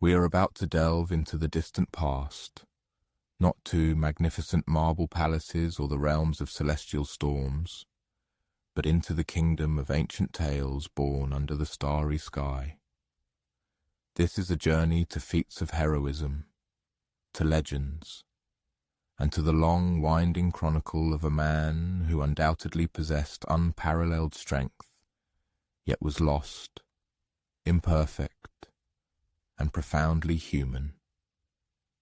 We are about to delve into the distant past, not to magnificent marble palaces or the realms of celestial storms, but into the kingdom of ancient tales born under the starry sky. This is a journey to feats of heroism, to legends, and to the long, winding chronicle of a man who undoubtedly possessed unparalleled strength, yet was lost, imperfect, and profoundly human.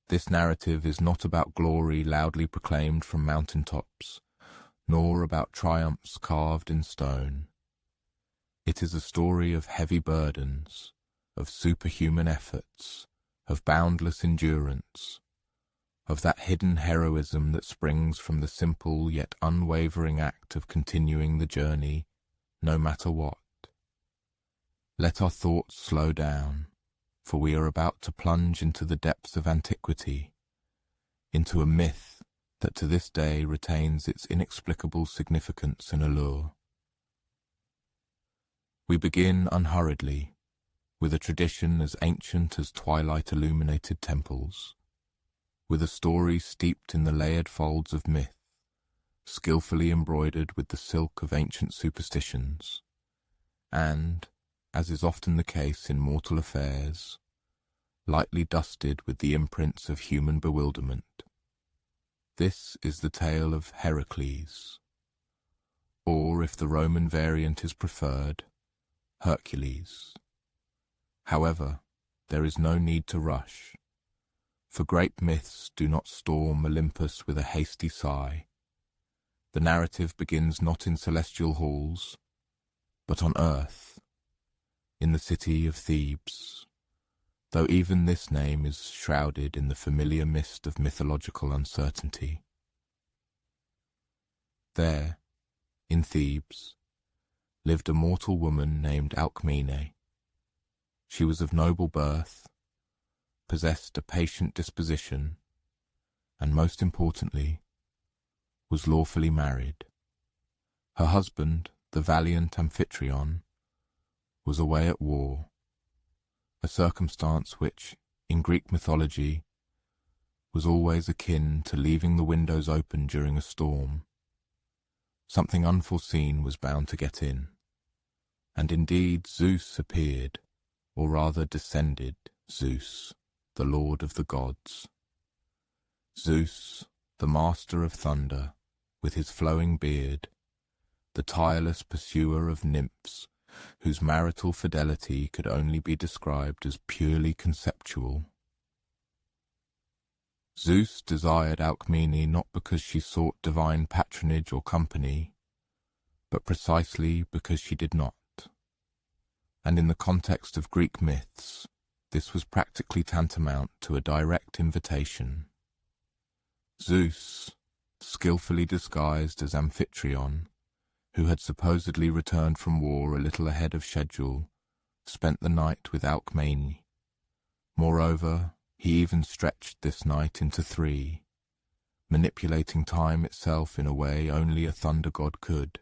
This narrative is not about glory loudly proclaimed from mountaintops, nor about triumphs carved in stone. It is a story of heavy burdens, of superhuman efforts, of boundless endurance, of that hidden heroism that springs from the simple yet unwavering act of continuing the journey, no matter what. Let our thoughts slow down, for we are about to plunge into the depths of antiquity, into a myth that to this day retains its inexplicable significance and allure. We begin unhurriedly, with a tradition as ancient as twilight-illuminated temples, with a story steeped in the layered folds of myth, skillfully embroidered with the silk of ancient superstitions, and, as is often the case in mortal affairs, lightly dusted with the imprints of human bewilderment. This is the tale of Heracles, or, if the Roman variant is preferred, Hercules. However, there is no need to rush, for great myths do not storm Olympus with a hasty sigh. The narrative begins not in celestial halls, but on earth, in the city of Thebes, though even this name is shrouded in the familiar mist of mythological uncertainty. There, in Thebes, lived a mortal woman named Alcmene. She was of noble birth, possessed a patient disposition, and most importantly, was lawfully married. Her husband, the valiant Amphitryon, was away at war, a circumstance which, in Greek mythology, was always akin to leaving the windows open during a storm. Something unforeseen was bound to get in, and indeed Zeus appeared, or rather descended Zeus, the lord of the gods. Zeus, the master of thunder, with his flowing beard, the tireless pursuer of nymphs, whose marital fidelity could only be described as purely conceptual. Zeus desired Alcmene not because she sought divine patronage or company, but precisely because she did not. And in the context of Greek myths, this was practically tantamount to a direct invitation. Zeus, skillfully disguised as Amphitryon, who had supposedly returned from war a little ahead of schedule, spent the night with Alcmene. Moreover, he even stretched this night into 3, manipulating time itself in a way only a thunder god could,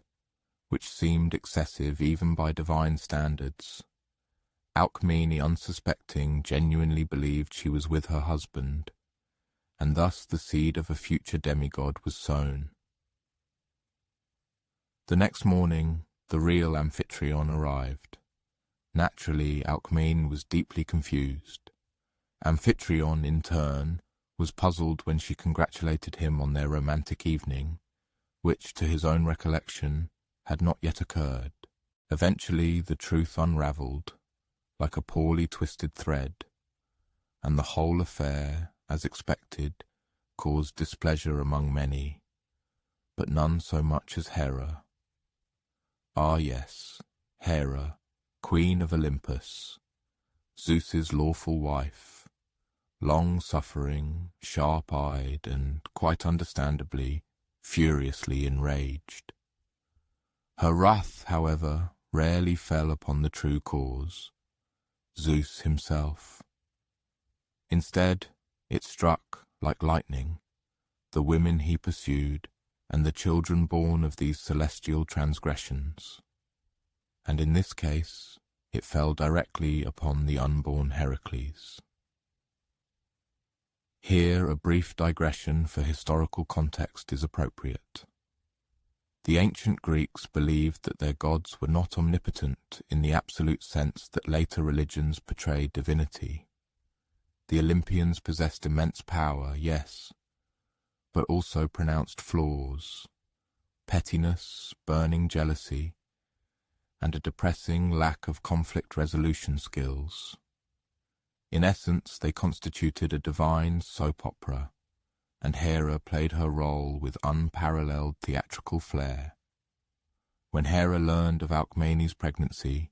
which seemed excessive even by divine standards. Alcmene, unsuspecting, genuinely believed she was with her husband, and thus the seed of a future demigod was sown. The next morning, the real Amphitryon arrived. Naturally, Alcmene was deeply confused. Amphitryon, in turn, was puzzled when she congratulated him on their romantic evening, which, to his own recollection, had not yet occurred. Eventually, the truth unravelled, like a poorly twisted thread, and the whole affair, as expected, caused displeasure among many, but none so much as Hera. Ah yes, Hera, queen of Olympus, Zeus's lawful wife, long-suffering, sharp-eyed, and, quite understandably, furiously enraged. Her wrath, however, rarely fell upon the true cause, Zeus himself. Instead, it struck, like lightning, the women he pursued and the children born of these celestial transgressions. And in this case, it fell directly upon the unborn Heracles. Here, a brief digression for historical context is appropriate. The ancient Greeks believed that their gods were not omnipotent in the absolute sense that later religions portrayed divinity. The Olympians possessed immense power, yes, but also pronounced flaws, pettiness, burning jealousy, and a depressing lack of conflict resolution skills. In essence, they constituted a divine soap opera, and Hera played her role with unparalleled theatrical flair. When Hera learned of Alcmene's pregnancy,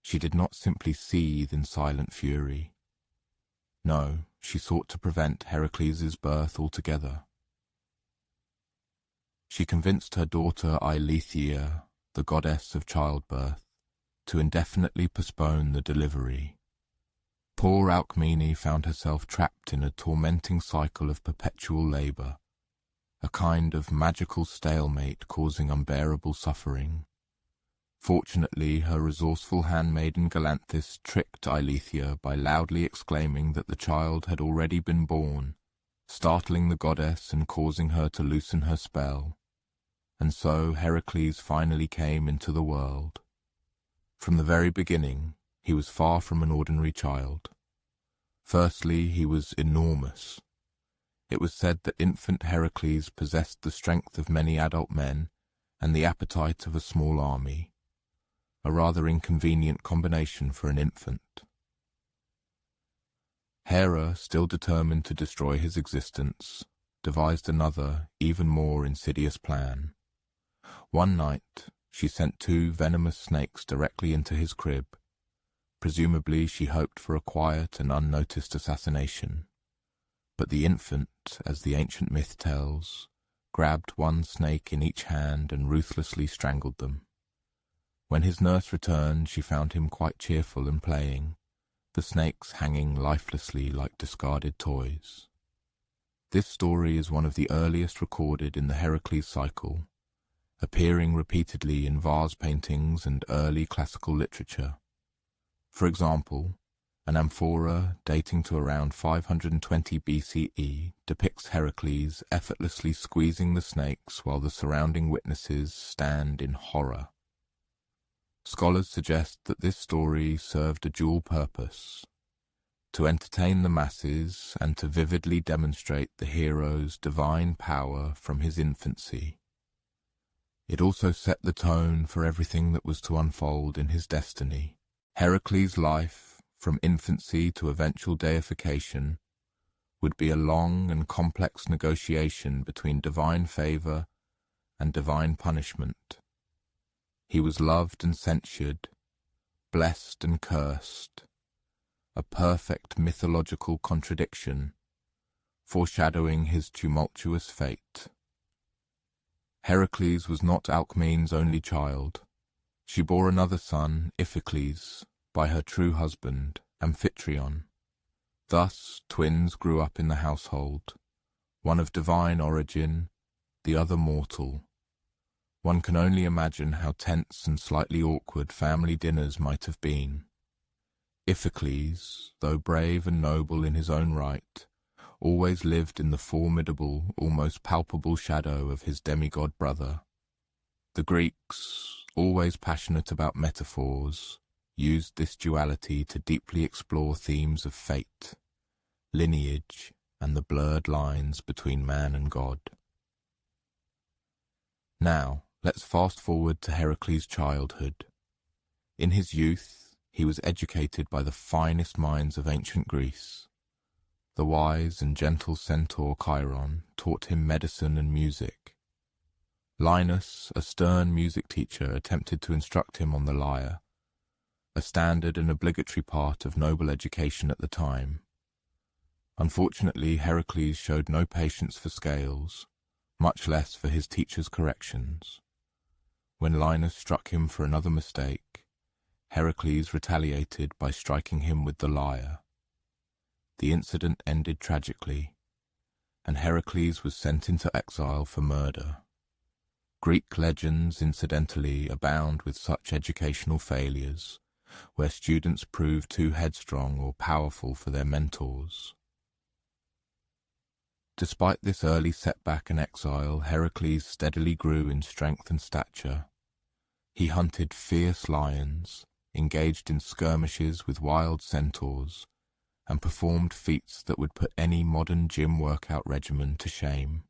she did not simply seethe in silent fury. No, she sought to prevent Heracles' birth altogether. She convinced her daughter Eileithyia, the goddess of childbirth, to indefinitely postpone the delivery. Poor Alcmene found herself trapped in a tormenting cycle of perpetual labour, a kind of magical stalemate causing unbearable suffering. Fortunately, her resourceful handmaiden Galanthis tricked Eileithyia by loudly exclaiming that the child had already been born, startling the goddess and causing her to loosen her spell. And so Heracles finally came into the world. From the very beginning, he was far from an ordinary child. Firstly, he was enormous. It was said that infant Heracles possessed the strength of many adult men and the appetite of a small army, a rather inconvenient combination for an infant. Hera, still determined to destroy his existence, devised another, even more insidious plan. One night, she sent 2 venomous snakes directly into his crib. Presumably, she hoped for a quiet and unnoticed assassination. But the infant, as the ancient myth tells, grabbed one snake in each hand and ruthlessly strangled them. When his nurse returned, she found him quite cheerful and playing, the snakes hanging lifelessly like discarded toys. This story is one of the earliest recorded in the Heracles cycle, appearing repeatedly in vase paintings and early classical literature. For example, an amphora dating to around 520 BCE depicts Heracles effortlessly squeezing the snakes while the surrounding witnesses stand in horror. Scholars suggest that this story served a dual purpose: to entertain the masses and to vividly demonstrate the hero's divine power from his infancy. It also set the tone for everything that was to unfold in his destiny. Heracles' life, from infancy to eventual deification, would be a long and complex negotiation between divine favor and divine punishment. He was loved and censured, blessed and cursed, a perfect mythological contradiction, foreshadowing his tumultuous fate. Heracles was not Alcmene's only child. She bore another son, Iphicles, by her true husband, Amphitryon. Thus, twins grew up in the household, one of divine origin, the other mortal. One can only imagine how tense and slightly awkward family dinners might have been. Iphicles, though brave and noble in his own right, always lived in the formidable, almost palpable shadow of his demigod brother. The Greeks, always passionate about metaphors, used this duality to deeply explore themes of fate, lineage, and the blurred lines between man and God. Now, let's fast forward to Heracles' childhood. In his youth, he was educated by the finest minds of ancient Greece. The wise and gentle centaur Chiron taught him medicine and music. Linus, a stern music teacher, attempted to instruct him on the lyre, a standard and obligatory part of noble education at the time. Unfortunately, Heracles showed no patience for scales, much less for his teacher's corrections. When Linus struck him for another mistake, Heracles retaliated by striking him with the lyre. The incident ended tragically, and Heracles was sent into exile for murder. Greek legends, incidentally, abound with such educational failures, where students prove too headstrong or powerful for their mentors. Despite this early setback and exile, Heracles steadily grew in strength and stature. He hunted fierce lions, engaged in skirmishes with wild centaurs, and performed feats that would put any modern gym workout regimen to shame.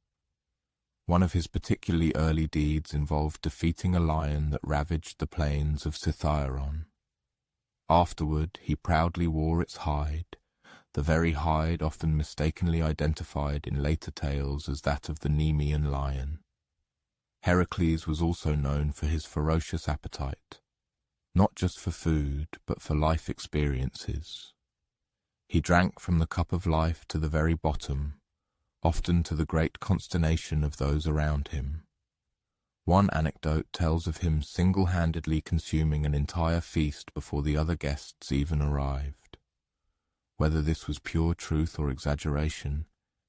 One of his particularly early deeds involved defeating a lion that ravaged the plains of Cithaeron. Afterward, he proudly wore its hide, the very hide often mistakenly identified in later tales as that of the Nemean lion. Heracles was also known for his ferocious appetite, not just for food, but for life experiences. He drank from the cup of life to the very bottom, often to the great consternation of those around him. One anecdote tells of him single-handedly consuming an entire feast before the other guests even arrived. Whether this was pure truth or exaggeration,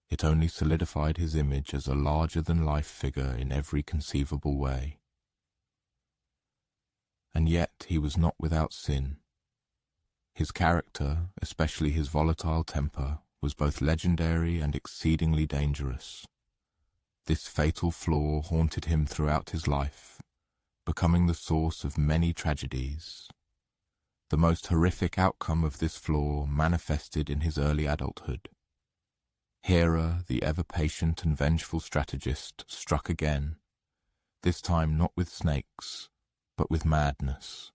it only solidified his image as a larger-than-life figure in every conceivable way. And yet he was not without sin. His character, especially his volatile temper, was both legendary and exceedingly dangerous. This fatal flaw haunted him throughout his life, becoming the source of many tragedies. The most horrific outcome of this flaw manifested in his early adulthood. Hera, the ever-patient and vengeful strategist, struck again, this time not with snakes, but with madness.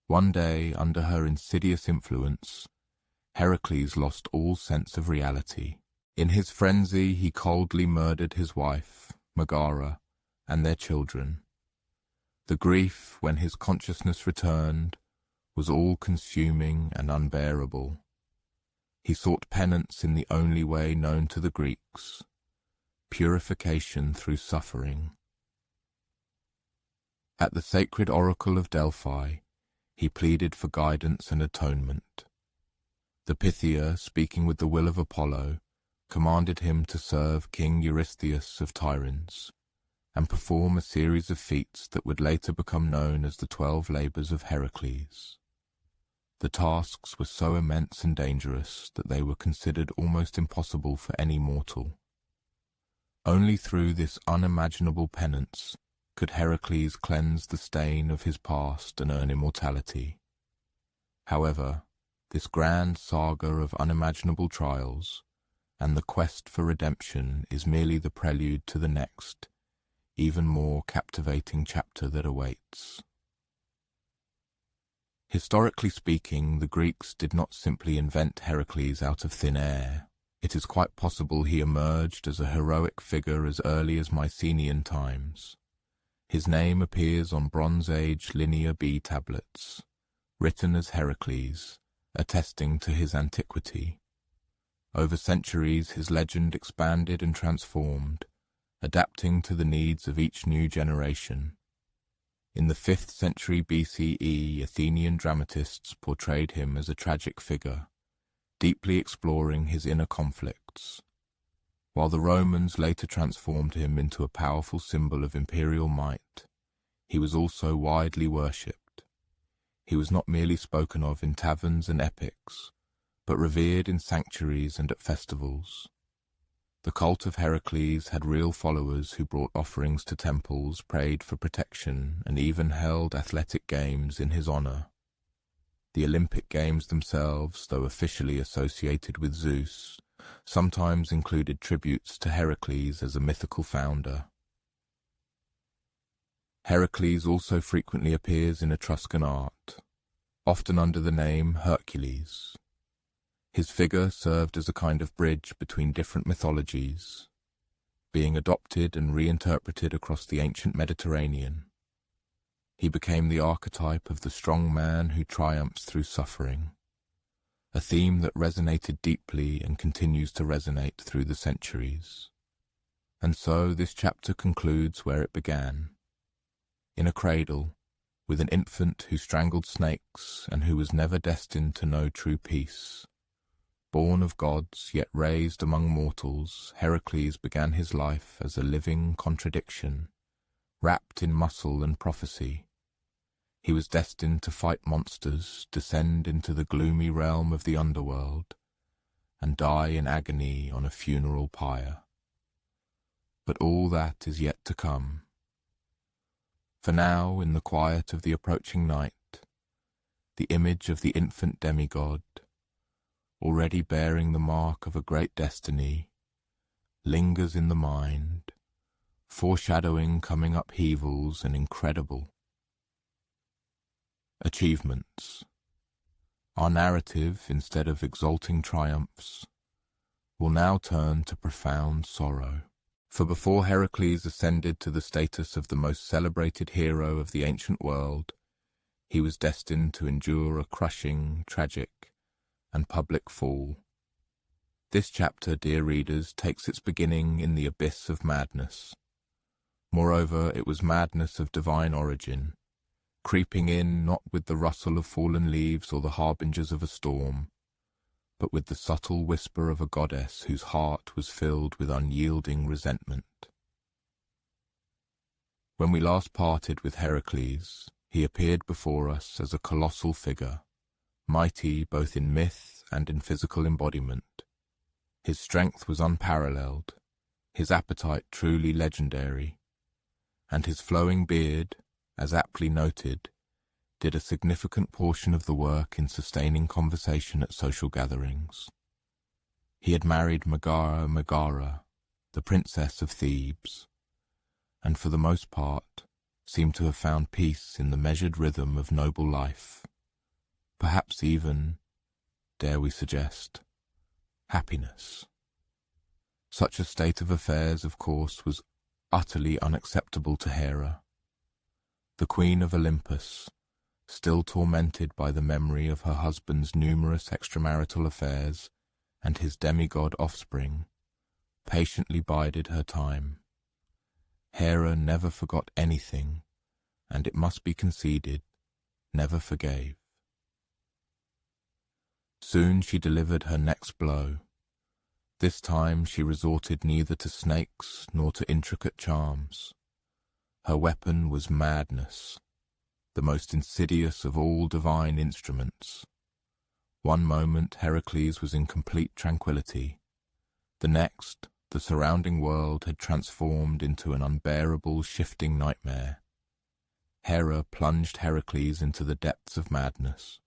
One day, under her insidious influence, Heracles lost all sense of reality. In his frenzy, he coldly murdered his wife, Megara, and their children. The grief, when his consciousness returned, was all-consuming and unbearable. He sought penance in the only way known to the Greeks, purification through suffering. At the sacred oracle of Delphi, he pleaded for guidance and atonement. The Pythia, speaking with the will of Apollo, commanded him to serve King Eurystheus of Tiryns and perform a series of feats that would later become known as the 12 labors of Heracles. The tasks were so immense and dangerous that they were considered almost impossible for any mortal. Only through this unimaginable penance could Heracles cleanse the stain of his past and earn immortality. However, this grand saga of unimaginable trials and the quest for redemption is merely the prelude to the next, even more captivating chapter that awaits. Historically speaking, the Greeks did not simply invent Heracles out of thin air. It is quite possible he emerged as a heroic figure as early as Mycenaean times. His name appears on Bronze Age Linear B tablets, written as Heracles, attesting to his antiquity. Over centuries, his legend expanded and transformed, adapting to the needs of each new generation. In the 5th century BCE, Athenian dramatists portrayed him as a tragic figure, deeply exploring his inner conflicts, while the Romans later transformed him into a powerful symbol of imperial might. He was also widely worshipped. He was not merely spoken of in taverns and epics, but revered in sanctuaries and at festivals. The cult of Heracles had real followers who brought offerings to temples, prayed for protection, and even held athletic games in his honor. The Olympic Games themselves, though officially associated with Zeus, sometimes included tributes to Heracles as a mythical founder. Heracles also frequently appears in Etruscan art, often under the name Hercules. His figure served as a kind of bridge between different mythologies, being adopted and reinterpreted across the ancient Mediterranean. He became the archetype of the strong man who triumphs through suffering, a theme that resonated deeply and continues to resonate through the centuries. And so this chapter concludes where it began, in a cradle, with an infant who strangled snakes and who was never destined to know true peace. Born of gods, yet raised among mortals, Heracles began his life as a living contradiction, wrapped in muscle and prophecy. He was destined to fight monsters, descend into the gloomy realm of the underworld, and die in agony on a funeral pyre. But all that is yet to come. For now, in the quiet of the approaching night, the image of the infant demigod, already bearing the mark of a great destiny, lingers in the mind, foreshadowing coming upheavals and incredible achievements. Our narrative, instead of exalting triumphs, will now turn to profound sorrow. For before Heracles ascended to the status of the most celebrated hero of the ancient world, he was destined to endure a crushing, tragic, and public fall. This chapter, dear readers, takes its beginning in the abyss of madness. Moreover, it was madness of divine origin, creeping in not with the rustle of fallen leaves or the harbingers of a storm, but with the subtle whisper of a goddess whose heart was filled with unyielding resentment. When we last parted with Heracles, he appeared before us as a colossal figure, mighty both in myth and in physical embodiment. His strength was unparalleled, his appetite truly legendary, and his flowing beard, as aptly noted, did a significant portion of the work in sustaining conversation at social gatherings. He had married Megara, the princess of Thebes, and for the most part seemed to have found peace in the measured rhythm of noble life, perhaps even, dare we suggest, happiness. Such a state of affairs, of course, was utterly unacceptable to Hera, the queen of Olympus, still tormented by the memory of her husband's numerous extramarital affairs and his demigod offspring, patiently bided her time. Hera never forgot anything, and it must be conceded, never forgave. Soon she delivered her next blow. This time she resorted neither to snakes nor to intricate charms. Her weapon was madness, the most insidious of all divine instruments. One moment Heracles was in complete tranquility. The next, the surrounding world had transformed into an unbearable, shifting nightmare. Hera plunged Heracles into the depths of madness.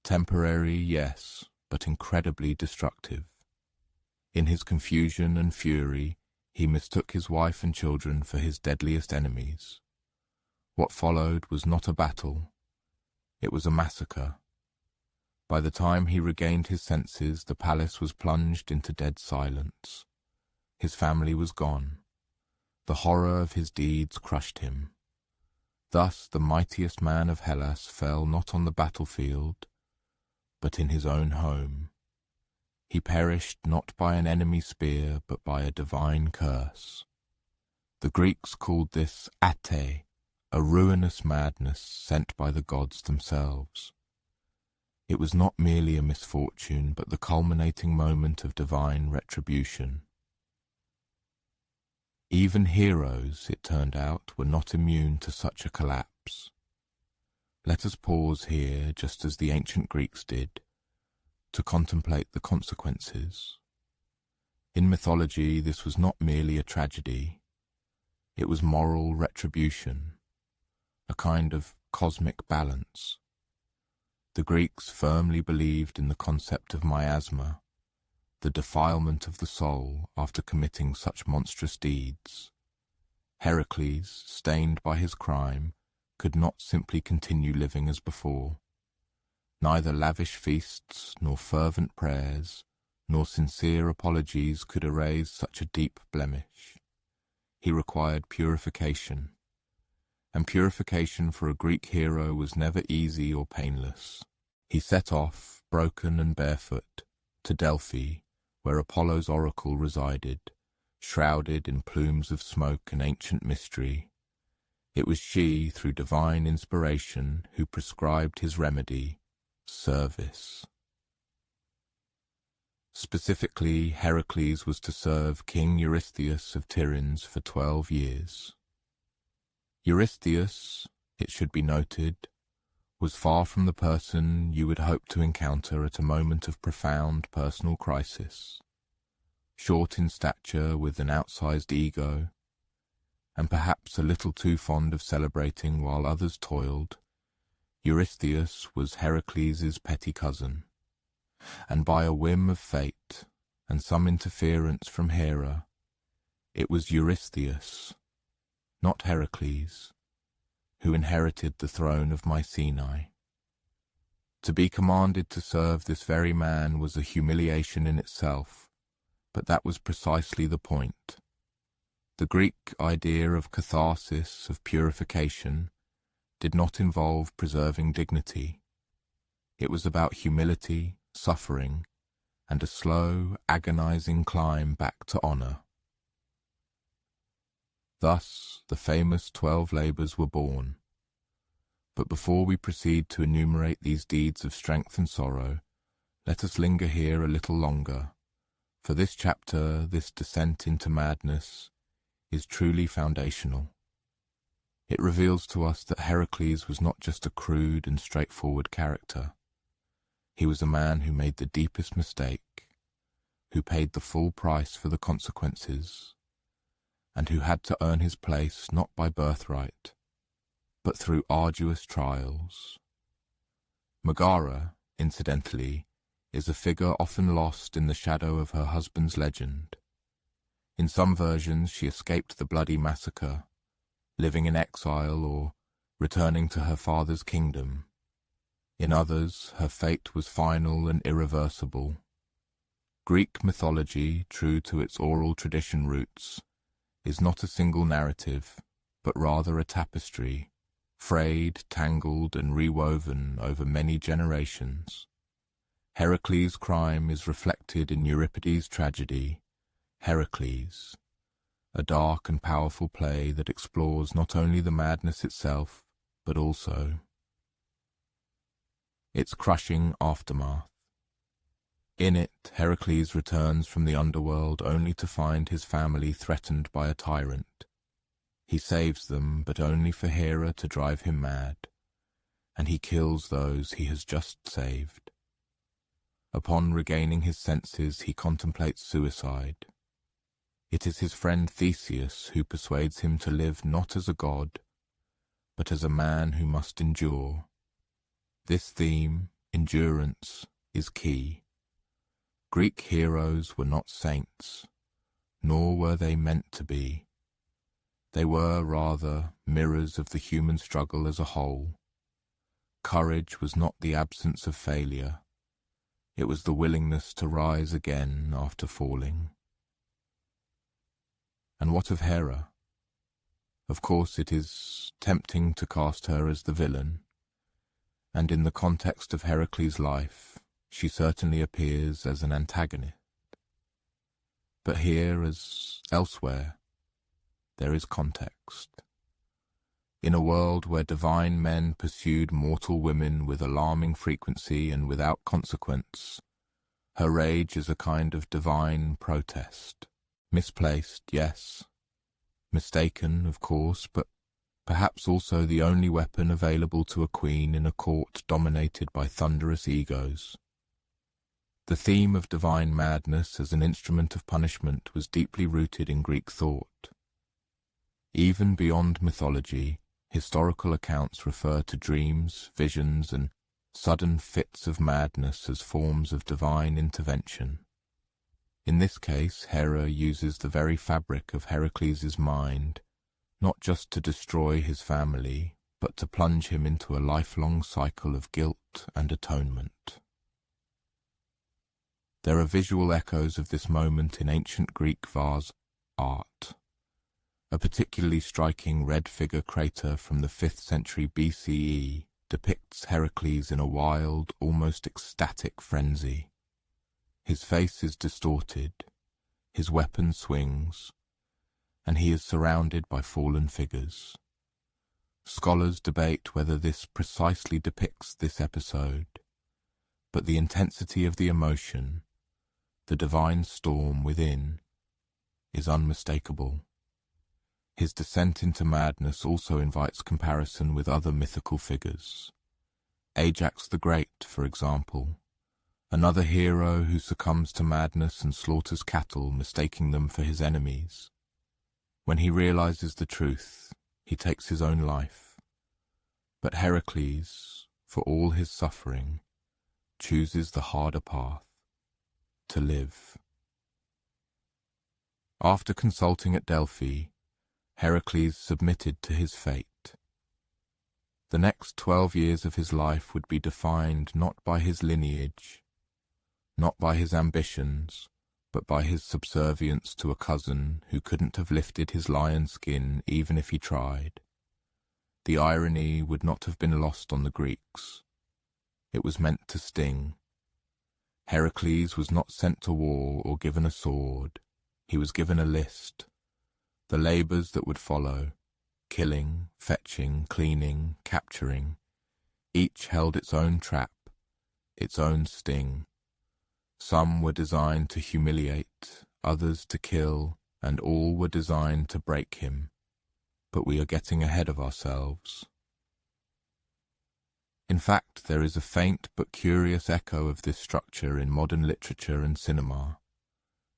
Temporary, yes, but incredibly destructive. In his confusion and fury, he mistook his wife and children for his deadliest enemies. What followed was not a battle, it was a massacre. By the time he regained his senses, the palace was plunged into dead silence. His family was gone. The horror of his deeds crushed him. Thus the mightiest man of Hellas fell not on the battlefield, but in his own home. He perished not by an enemy spear, but by a divine curse. The Greeks called this ate, a ruinous madness sent by the gods themselves. It was not merely a misfortune, but the culminating moment of divine retribution. Even heroes, it turned out, were not immune to such a collapse. Let us pause here, just as the ancient Greeks did, to contemplate the consequences. In mythology, this was not merely a tragedy. It was moral retribution, a kind of cosmic balance. The Greeks firmly believed in the concept of miasma, the defilement of the soul after committing such monstrous deeds. Heracles, stained by his crime, could not simply continue living as before. Neither lavish feasts, nor fervent prayers, nor sincere apologies could erase such a deep blemish. He required purification, and purification for a Greek hero was never easy or painless. He set off, broken and barefoot, to Delphi, where Apollo's oracle resided, shrouded in plumes of smoke and ancient mystery. It was she, through divine inspiration, who prescribed his remedy, service. Specifically, Heracles was to serve King Eurystheus of Tiryns for 12 years. Eurystheus, it should be noted, was far from the person you would hope to encounter at a moment of profound personal crisis. Short in stature with an outsized ego, and perhaps a little too fond of celebrating while others toiled, Eurystheus was Heracles' petty cousin, and by a whim of fate and some interference from Hera, it was Eurystheus, not Heracles, who inherited the throne of Mycenae. To be commanded to serve this very man was a humiliation in itself, but that was precisely the point. The Greek idea of catharsis, of purification, did not involve preserving dignity. It was about humility, suffering, and a slow, agonizing climb back to honor. Thus, the famous 12 labors were born. But before we proceed to enumerate these deeds of strength and sorrow, let us linger here a little longer, for this chapter, this descent into madness, is truly foundational. It reveals to us that Heracles was not just a crude and straightforward character. He was a man who made the deepest mistake, who paid the full price for the consequences, and who had to earn his place not by birthright, but through arduous trials. Megara, incidentally, is a figure often lost in the shadow of her husband's legend. In some versions she escaped the bloody massacre, living in exile or returning to her father's kingdom. In others, her fate was final and irreversible. Greek mythology, true to its oral tradition roots, is not a single narrative, but rather a tapestry, frayed, tangled, and rewoven over many generations. Heracles' crime is reflected in Euripides' tragedy, Heracles, a dark and powerful play that explores not only the madness itself, but also its crushing aftermath. In it, Heracles returns from the underworld only to find his family threatened by a tyrant. He saves them, but only for Hera to drive him mad, and he kills those he has just saved. Upon regaining his senses, he contemplates suicide. It is his friend Theseus who persuades him to live not as a god, but as a man who must endure. This theme, endurance, is key. Greek heroes were not saints, nor were they meant to be. They were, rather, mirrors of the human struggle as a whole. Courage was not the absence of failure. It was the willingness to rise again after falling. And what of Hera? Of course, it is tempting to cast her as the villain, and in the context of Heracles' life, she certainly appears as an antagonist. But here, as elsewhere, there is context. In a world where divine men pursued mortal women with alarming frequency and without consequence, her rage is a kind of divine protest. Misplaced, yes. Mistaken, of course, but perhaps also the only weapon available to a queen in a court dominated by thunderous egos. The theme of divine madness as an instrument of punishment was deeply rooted in Greek thought. Even beyond mythology, historical accounts refer to dreams, visions, and sudden fits of madness as forms of divine intervention. In this case, Hera uses the very fabric of Heracles' mind, not just to destroy his family, but to plunge him into a lifelong cycle of guilt and atonement. There are visual echoes of this moment in ancient Greek vase art. A particularly striking red figure crater from the 5th century BCE depicts Heracles in a wild, almost ecstatic frenzy. His face is distorted, his weapon swings, and he is surrounded by fallen figures. Scholars debate whether this precisely depicts this episode, but the intensity of the emotion, the divine storm within, is unmistakable. His descent into madness also invites comparison with other mythical figures. Ajax the Great, for example, another hero who succumbs to madness and slaughters cattle, mistaking them for his enemies. When he realizes the truth, he takes his own life. But Heracles, for all his suffering, chooses the harder path, to live. After consulting at Delphi, Heracles submitted to his fate. The next 12 years of his life would be defined not by his lineage, not by his ambitions, but by his subservience to a cousin who couldn't have lifted his lion skin even if he tried. The irony would not have been lost on the Greeks. It was meant to sting. Heracles was not sent to war or given a sword. He was given a list. The labours that would follow, killing, fetching, cleaning, capturing, each held its own trap, its own sting. Some were designed to humiliate, others to kill, and all were designed to break him. But we are getting ahead of ourselves. In fact, there is a faint but curious echo of this structure in modern literature and cinema.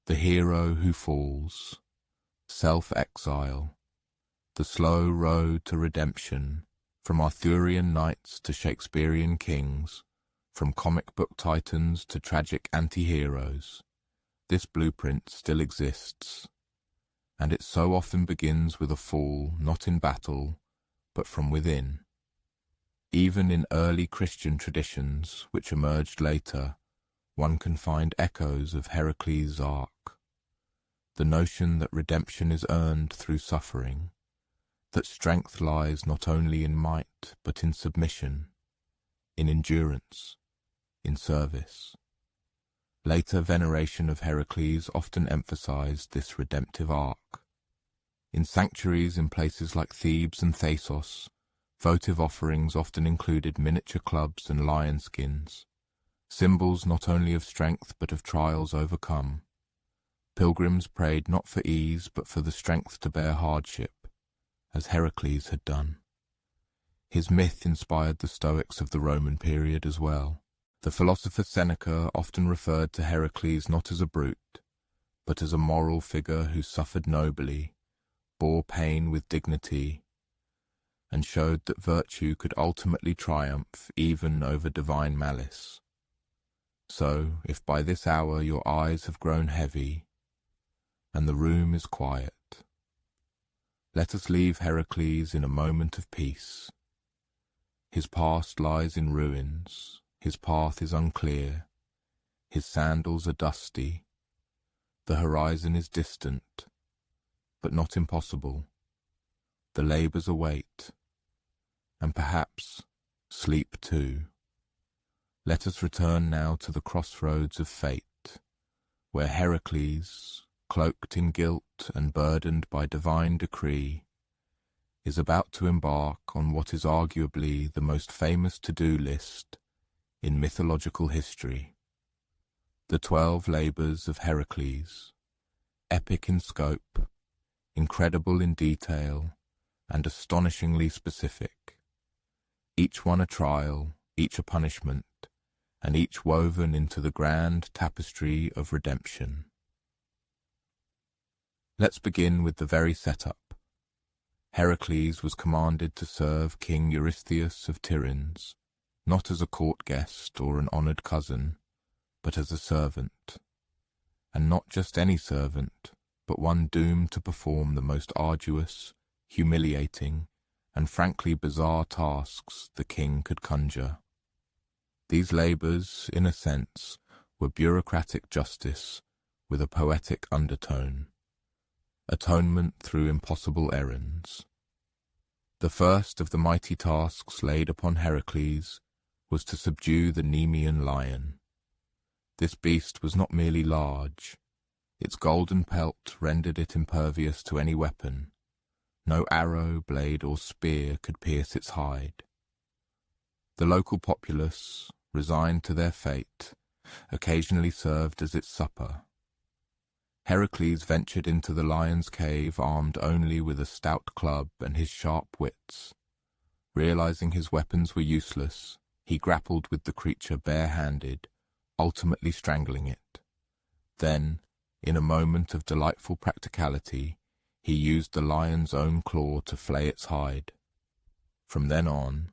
The hero who falls, self-exile, the slow road to redemption, from Arthurian knights to Shakespearean kings, from comic book titans to tragic anti-heroes. This blueprint still exists, and it so often begins with a fall not in battle, but from within. Even in early Christian traditions, which emerged later, one can find echoes of Heracles' arc. The notion that redemption is earned through suffering, that strength lies not only in might, but in submission, in endurance, in service. Later veneration of Heracles often emphasized this redemptive arc. In sanctuaries in places like Thebes and Thasos, votive offerings often included miniature clubs and lion skins, symbols not only of strength but of trials overcome. Pilgrims prayed not for ease but for the strength to bear hardship, as Heracles had done. His myth inspired the Stoics of the Roman period as well. The philosopher Seneca often referred to Heracles not as a brute, but as a moral figure who suffered nobly, bore pain with dignity, and showed that virtue could ultimately triumph even over divine malice. So, if by this hour your eyes have grown heavy, and the room is quiet, let us leave Heracles in a moment of peace. His past lies in ruins, his path is unclear, his sandals are dusty, the horizon is distant, but not impossible. The labours await, and perhaps sleep too. Let us return now to the crossroads of fate, where Heracles, cloaked in guilt and burdened by divine decree, is about to embark on what is arguably the most famous to-do list in mythological history. The 12 labours of Heracles, epic in scope, incredible in detail, and astonishingly specific. Each one a trial, each a punishment, and each woven into the grand tapestry of redemption. Let's begin with the very setup. Heracles was commanded to serve King Eurystheus of Tiryns, not as a court guest or an honoured cousin, but as a servant. And not just any servant, but one doomed to perform the most arduous, humiliating, and frankly bizarre tasks the king could conjure. These labours, in a sense, were bureaucratic justice with a poetic undertone. Atonement through impossible errands. The first of the mighty tasks laid upon Heracles was to subdue the Nemean lion. This beast was not merely large. Its golden pelt rendered it impervious to any weapon. No arrow, blade, or spear could pierce its hide. The local populace, resigned to their fate, occasionally served as its supper. Heracles ventured into the lion's cave armed only with a stout club and his sharp wits. Realizing his weapons were useless, He grappled with the creature bare-handed, ultimately strangling it. Then, in a moment of delightful practicality, he used the lion's own claw to flay its hide. From then on,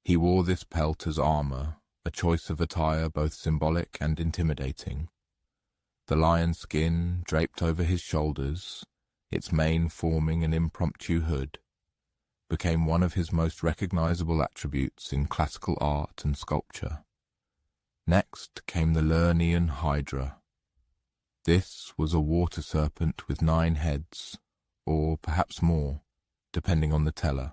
he wore this pelt as armor, a choice of attire both symbolic and intimidating. The lion skin draped over his shoulders, its mane forming an impromptu hood, became one of his most recognizable attributes in classical art and sculpture. Next came the Lernaean Hydra. This was a water serpent with 9 heads, or perhaps more, depending on the teller.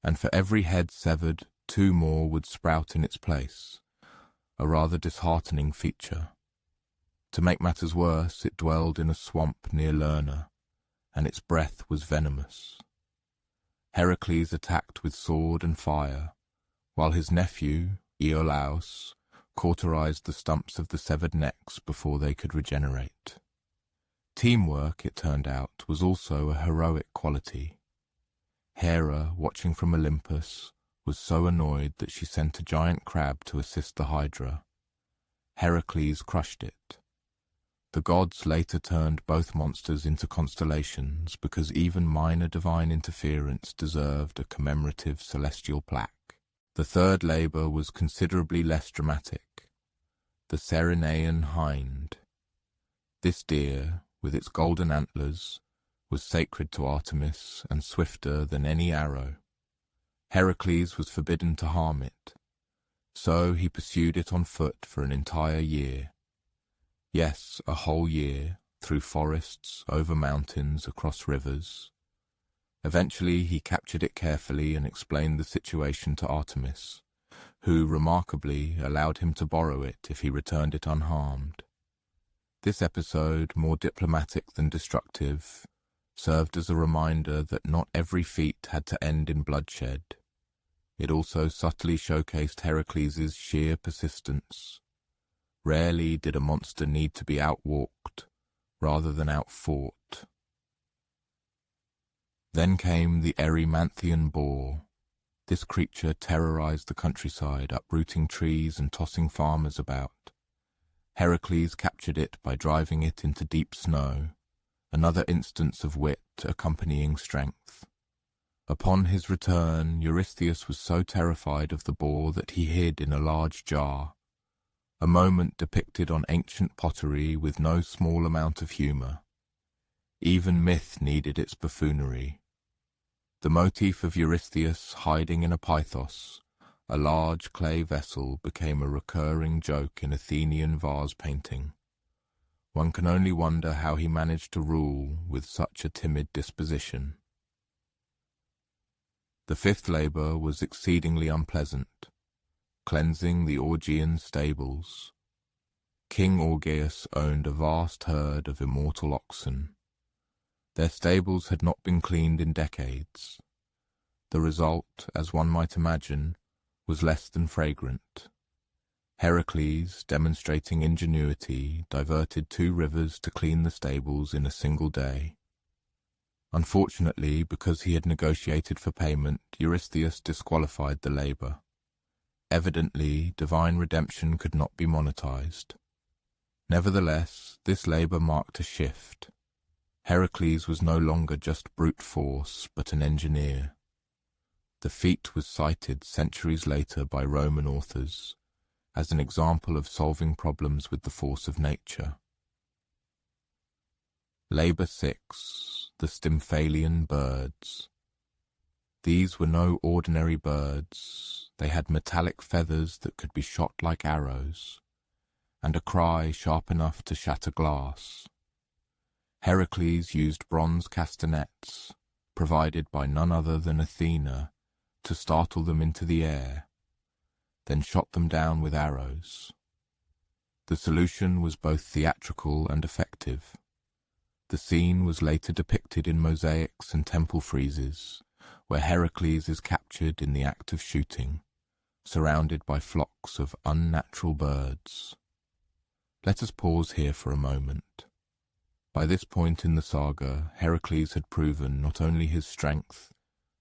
And for every head severed, 2 more would sprout in its place, a rather disheartening feature. To make matters worse, it dwelled in a swamp near Lerna, and its breath was venomous. Heracles attacked with sword and fire, while his nephew, Iolaus, cauterized the stumps of the severed necks before they could regenerate. Teamwork, it turned out, was also a heroic quality. Hera, watching from Olympus, was so annoyed that she sent a giant crab to assist the Hydra. Heracles crushed it. The gods later turned both monsters into constellations because even minor divine interference deserved a commemorative celestial plaque. The third labor was considerably less dramatic. The Cerinaean hind. This deer, with its golden antlers, was sacred to Artemis and swifter than any arrow. Heracles was forbidden to harm it, so he pursued it on foot for an entire year. Yes, a whole year, through forests, over mountains, across rivers. Eventually he captured it carefully and explained the situation to Artemis, who, remarkably, allowed him to borrow it if he returned it unharmed. This episode, more diplomatic than destructive, served as a reminder that not every feat had to end in bloodshed. It also subtly showcased Heracles' sheer persistence. Rarely did a monster need to be outwalked, rather than outfought. Then came the Erymanthian boar. This creature terrorized the countryside, uprooting trees and tossing farmers about. Heracles captured it by driving it into deep snow, another instance of wit accompanying strength. Upon his return, Eurystheus was so terrified of the boar that he hid in a large jar, a moment depicted on ancient pottery with no small amount of humor. Even myth needed its buffoonery. The motif of Eurystheus hiding in a pythos, a large clay vessel, became a recurring joke in Athenian vase painting. One can only wonder how he managed to rule with such a timid disposition. The fifth labor was exceedingly unpleasant, cleansing the Augean stables. King Augeas owned a vast herd of immortal oxen. Their stables had not been cleaned in decades. The result, as one might imagine, was less than fragrant. Heracles, demonstrating ingenuity, diverted 2 rivers to clean the stables in a single day. Unfortunately, because he had negotiated for payment, Eurystheus disqualified the labor. Evidently, divine redemption could not be monetized. Nevertheless, this labor marked a shift. Heracles was no longer just brute force, but an engineer. The feat was cited centuries later by Roman authors as an example of solving problems with the force of nature. Labor 6. The Stymphalian birds. These were no ordinary birds. They had metallic feathers that could be shot like arrows, and a cry sharp enough to shatter glass. Heracles used bronze castanets, provided by none other than Athena, to startle them into the air, then shot them down with arrows. The solution was both theatrical and effective. The scene was later depicted in mosaics and temple friezes, where Heracles is captured in the act of shooting, surrounded by flocks of unnatural birds. Let us pause here for a moment. By this point in the saga, Heracles had proven not only his strength,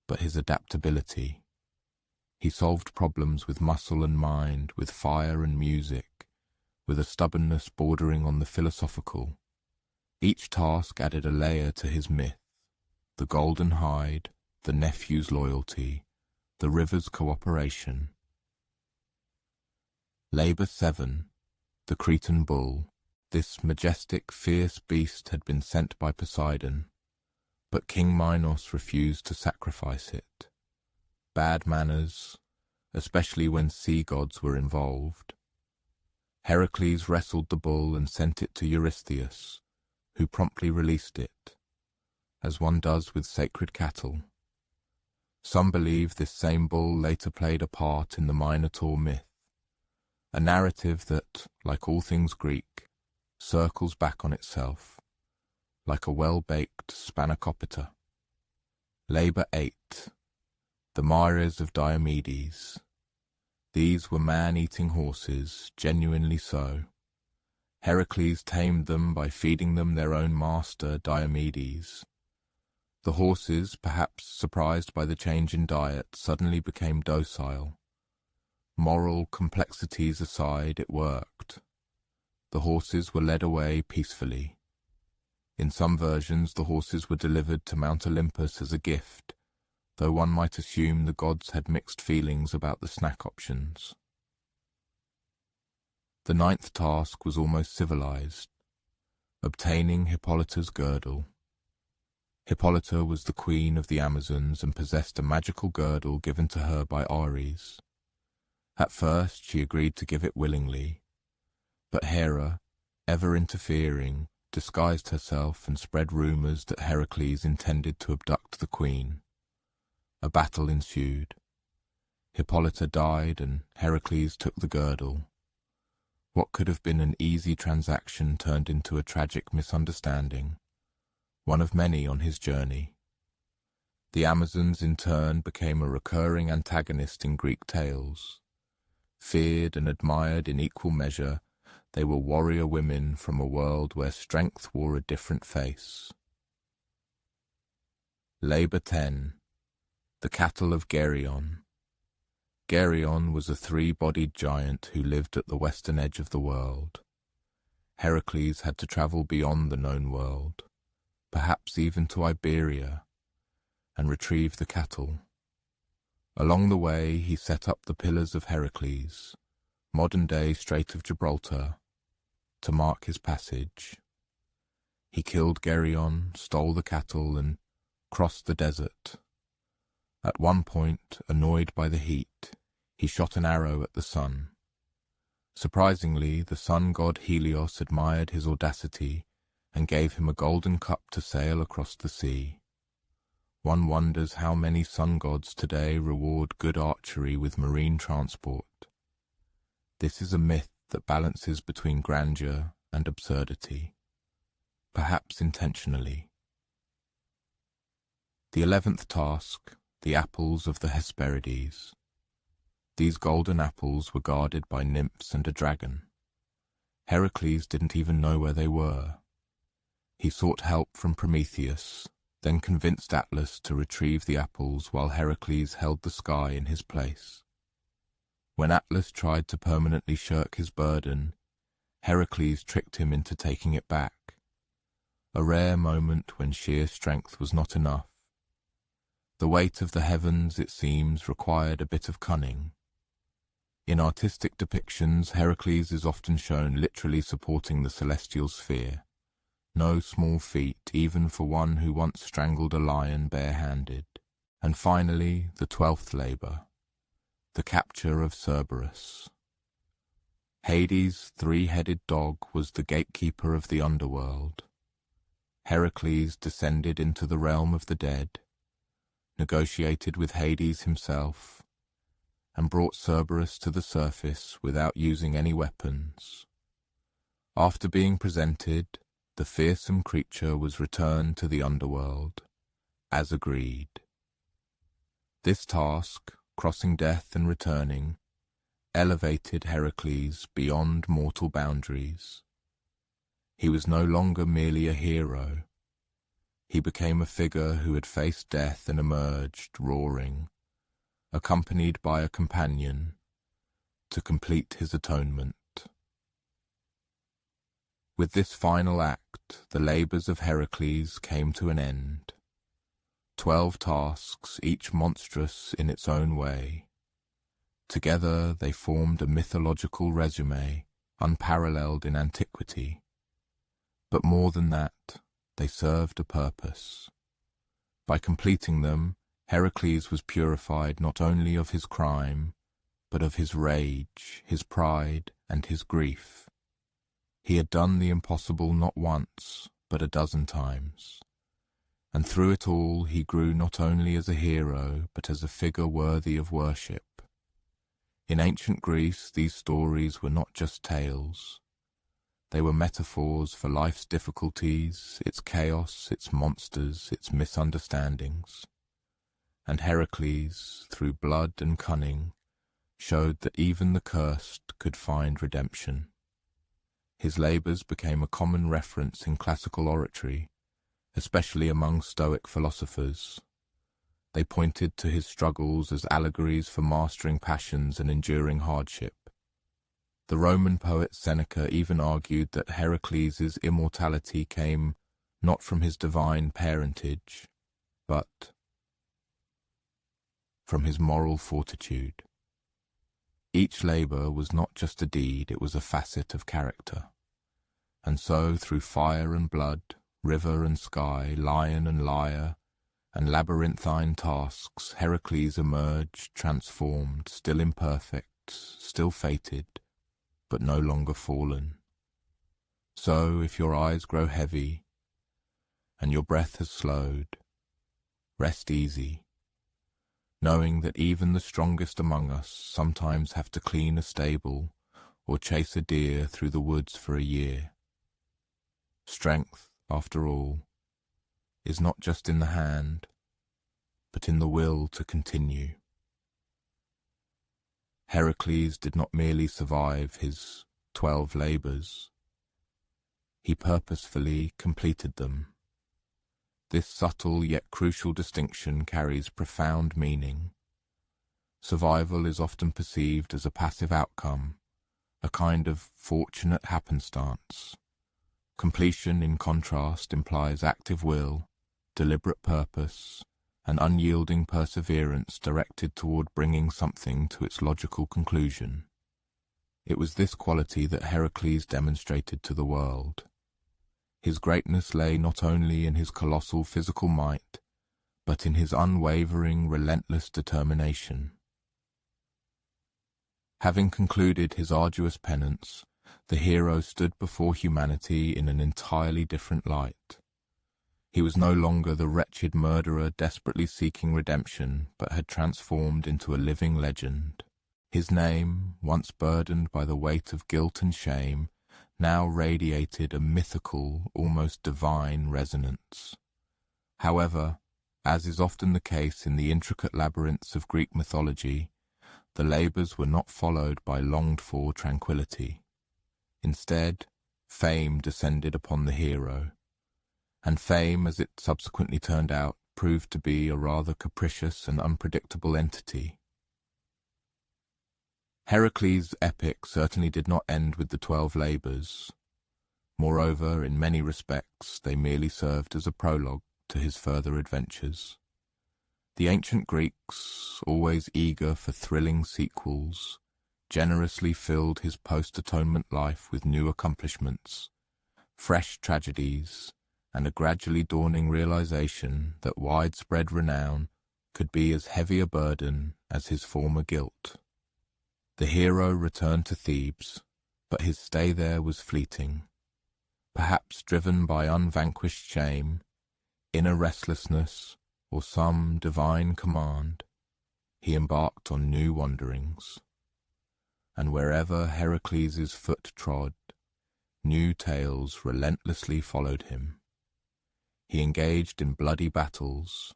but his adaptability. He solved problems with muscle and mind, with fire and music, with a stubbornness bordering on the philosophical. Each task added a layer to his myth: the golden hide, the nephew's loyalty, the river's cooperation. Labor 7, the Cretan bull. This majestic, fierce beast had been sent by Poseidon, but King Minos refused to sacrifice it. Bad manners, especially when sea gods were involved. Heracles wrestled the bull and sent it to Eurystheus, who promptly released it, as one does with sacred cattle. Some believe this same bull later played a part in the Minotaur myth, a narrative that, like all things Greek, circles back on itself, like a well-baked spanakopita. Labor 8, the mares of Diomedes. These were man-eating horses, genuinely so. Heracles tamed them by feeding them their own master, Diomedes. The horses, perhaps surprised by the change in diet, suddenly became docile. Moral complexities aside, it worked. The horses were led away peacefully. In some versions, the horses were delivered to Mount Olympus as a gift, though one might assume the gods had mixed feelings about the snack options. The 9th task was almost civilized: obtaining Hippolyta's girdle. Hippolyta was the queen of the Amazons and possessed a magical girdle given to her by Ares. At first she agreed to give it willingly, but Hera, ever interfering, disguised herself and spread rumors that Heracles intended to abduct the queen. A battle ensued. Hippolyta died and Heracles took the girdle. What could have been an easy transaction turned into a tragic misunderstanding, one of many on his journey. The Amazons in turn became a recurring antagonist in Greek tales. Feared and admired in equal measure, they were warrior women from a world where strength wore a different face. Labor 10, the cattle of Geryon. Geryon was a 3-bodied giant who lived at the western edge of the world. Heracles had to travel beyond the known world, perhaps even to Iberia, and retrieve the cattle. Along the way, he set up the Pillars of Heracles, modern-day Strait of Gibraltar, to mark his passage. He killed Geryon, stole the cattle, and crossed the desert. At one point, annoyed by the heat, he shot an arrow at the sun. Surprisingly, the sun god Helios admired his audacity and gave him a golden cup to sail across the sea. One wonders how many sun gods today reward good archery with marine transport. This is a myth that balances between grandeur and absurdity, perhaps intentionally. The 11th task, the apples of the Hesperides. These golden apples were guarded by nymphs and a dragon. Heracles didn't even know where they were. He sought help from Prometheus, then convinced Atlas to retrieve the apples while Heracles held the sky in his place. When Atlas tried to permanently shirk his burden, Heracles tricked him into taking it back. A rare moment when sheer strength was not enough. The weight of the heavens, it seems, required a bit of cunning. In artistic depictions, Heracles is often shown literally supporting the celestial sphere. No small feat, even for one who once strangled a lion barehanded. And finally, the 12th labor, the capture of Cerberus. Hades' 3-headed dog was the gatekeeper of the underworld. Heracles descended into the realm of the dead, negotiated with Hades himself, and brought Cerberus to the surface without using any weapons. After being presented, the fearsome creature was returned to the underworld, as agreed. This task, crossing death and returning, elevated Heracles beyond mortal boundaries. He was no longer merely a hero. He became a figure who had faced death and emerged, roaring, accompanied by a companion, to complete his atonement. With this final act, the labours of Heracles came to an end. 12 tasks, each monstrous in its own way. Together they formed a mythological resume, unparalleled in antiquity. But more than that, they served a purpose. By completing them, Heracles was purified not only of his crime, but of his rage, his pride, and his grief. He had done the impossible not once, but a dozen times. And through it all he grew not only as a hero, but as a figure worthy of worship. In ancient Greece, these stories were not just tales. They were metaphors for life's difficulties, its chaos, its monsters, its misunderstandings. And Heracles, through blood and cunning, showed that even the cursed could find redemption. His labours became a common reference in classical oratory, especially among Stoic philosophers. They pointed to his struggles as allegories for mastering passions and enduring hardship. The Roman poet Seneca even argued that Heracles' immortality came not from his divine parentage, but from his moral fortitude. Each labour was not just a deed, it was a facet of character. And so, through fire and blood, river and sky, lion and lyre, and labyrinthine tasks, Heracles emerged, transformed, still imperfect, still fated, but no longer fallen. So, if your eyes grow heavy, and your breath has slowed, rest easy, knowing that even the strongest among us sometimes have to clean a stable or chase a deer through the woods for a year. Strength, after all, is not just in the hand, but in the will to continue. Heracles did not merely survive his 12 labours. He purposefully completed them. This subtle yet crucial distinction carries profound meaning. Survival is often perceived as a passive outcome, a kind of fortunate happenstance. Completion, in contrast, implies active will, deliberate purpose, and unyielding perseverance directed toward bringing something to its logical conclusion. It was this quality that Heracles demonstrated to the world. His greatness lay not only in his colossal physical might, but in his unwavering, relentless determination. Having concluded his arduous penance, the hero stood before humanity in an entirely different light. He was no longer the wretched murderer desperately seeking redemption, but had transformed into a living legend. His name, once burdened by the weight of guilt and shame, now radiated a mythical, almost divine resonance. However, as is often the case in the intricate labyrinths of Greek mythology, the labours were not followed by longed-for tranquillity. Instead, fame descended upon the hero, and fame, as it subsequently turned out, proved to be a rather capricious and unpredictable entity. Heracles' epic certainly did not end with the 12 labours. Moreover, in many respects, they merely served as a prologue to his further adventures. The ancient Greeks, always eager for thrilling sequels, generously filled his post-atonement life with new accomplishments, fresh tragedies, and a gradually dawning realization that widespread renown could be as heavy a burden as his former guilt. The hero returned to Thebes, but his stay there was fleeting. Perhaps driven by unvanquished shame, inner restlessness, or some divine command, he embarked on new wanderings. And wherever Heracles' foot trod, new tales relentlessly followed him. He engaged in bloody battles,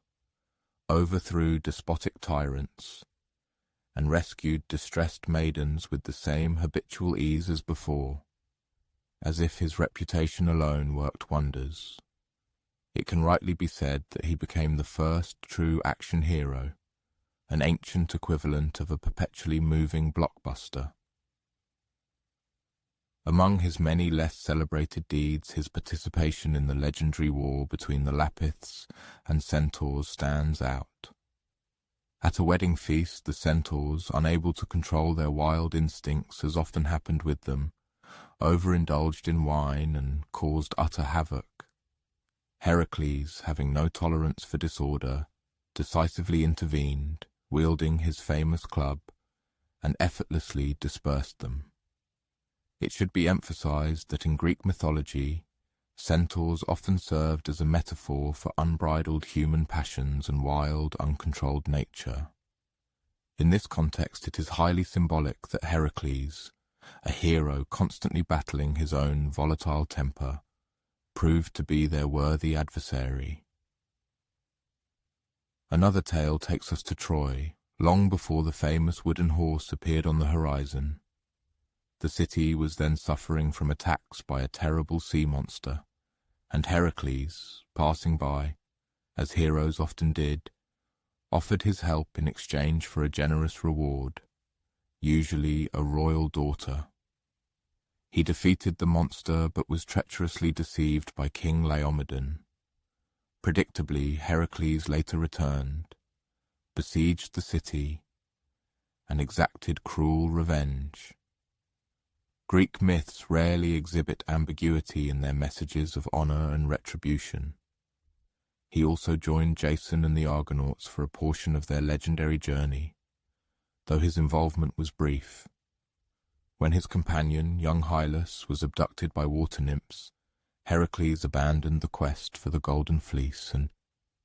overthrew despotic tyrants, and rescued distressed maidens with the same habitual ease as before, as if his reputation alone worked wonders. It can rightly be said that he became the first true action hero, an ancient equivalent of a perpetually moving blockbuster. Among his many less celebrated deeds, his participation in the legendary war between the Lapiths and Centaurs stands out. At a wedding feast, the Centaurs, unable to control their wild instincts, as often happened with them, overindulged in wine and caused utter havoc. Heracles, having no tolerance for disorder, decisively intervened, wielding his famous club, and effortlessly dispersed them. It should be emphasized that in Greek mythology, centaurs often served as a metaphor for unbridled human passions and wild, uncontrolled nature. In this context, it is highly symbolic that Heracles, a hero constantly battling his own volatile temper, proved to be their worthy adversary. Another tale takes us to Troy, long before the famous wooden horse appeared on the horizon. The city was then suffering from attacks by a terrible sea monster, and Heracles, passing by, as heroes often did, offered his help in exchange for a generous reward, usually a royal daughter. He defeated the monster but was treacherously deceived by King Laomedon. Predictably, Heracles later returned, besieged the city, and exacted cruel revenge. Greek myths rarely exhibit ambiguity in their messages of honor and retribution. He also joined Jason and the Argonauts for a portion of their legendary journey, though his involvement was brief. When his companion, young Hylas, was abducted by water nymphs, Heracles abandoned the quest for the Golden Fleece and,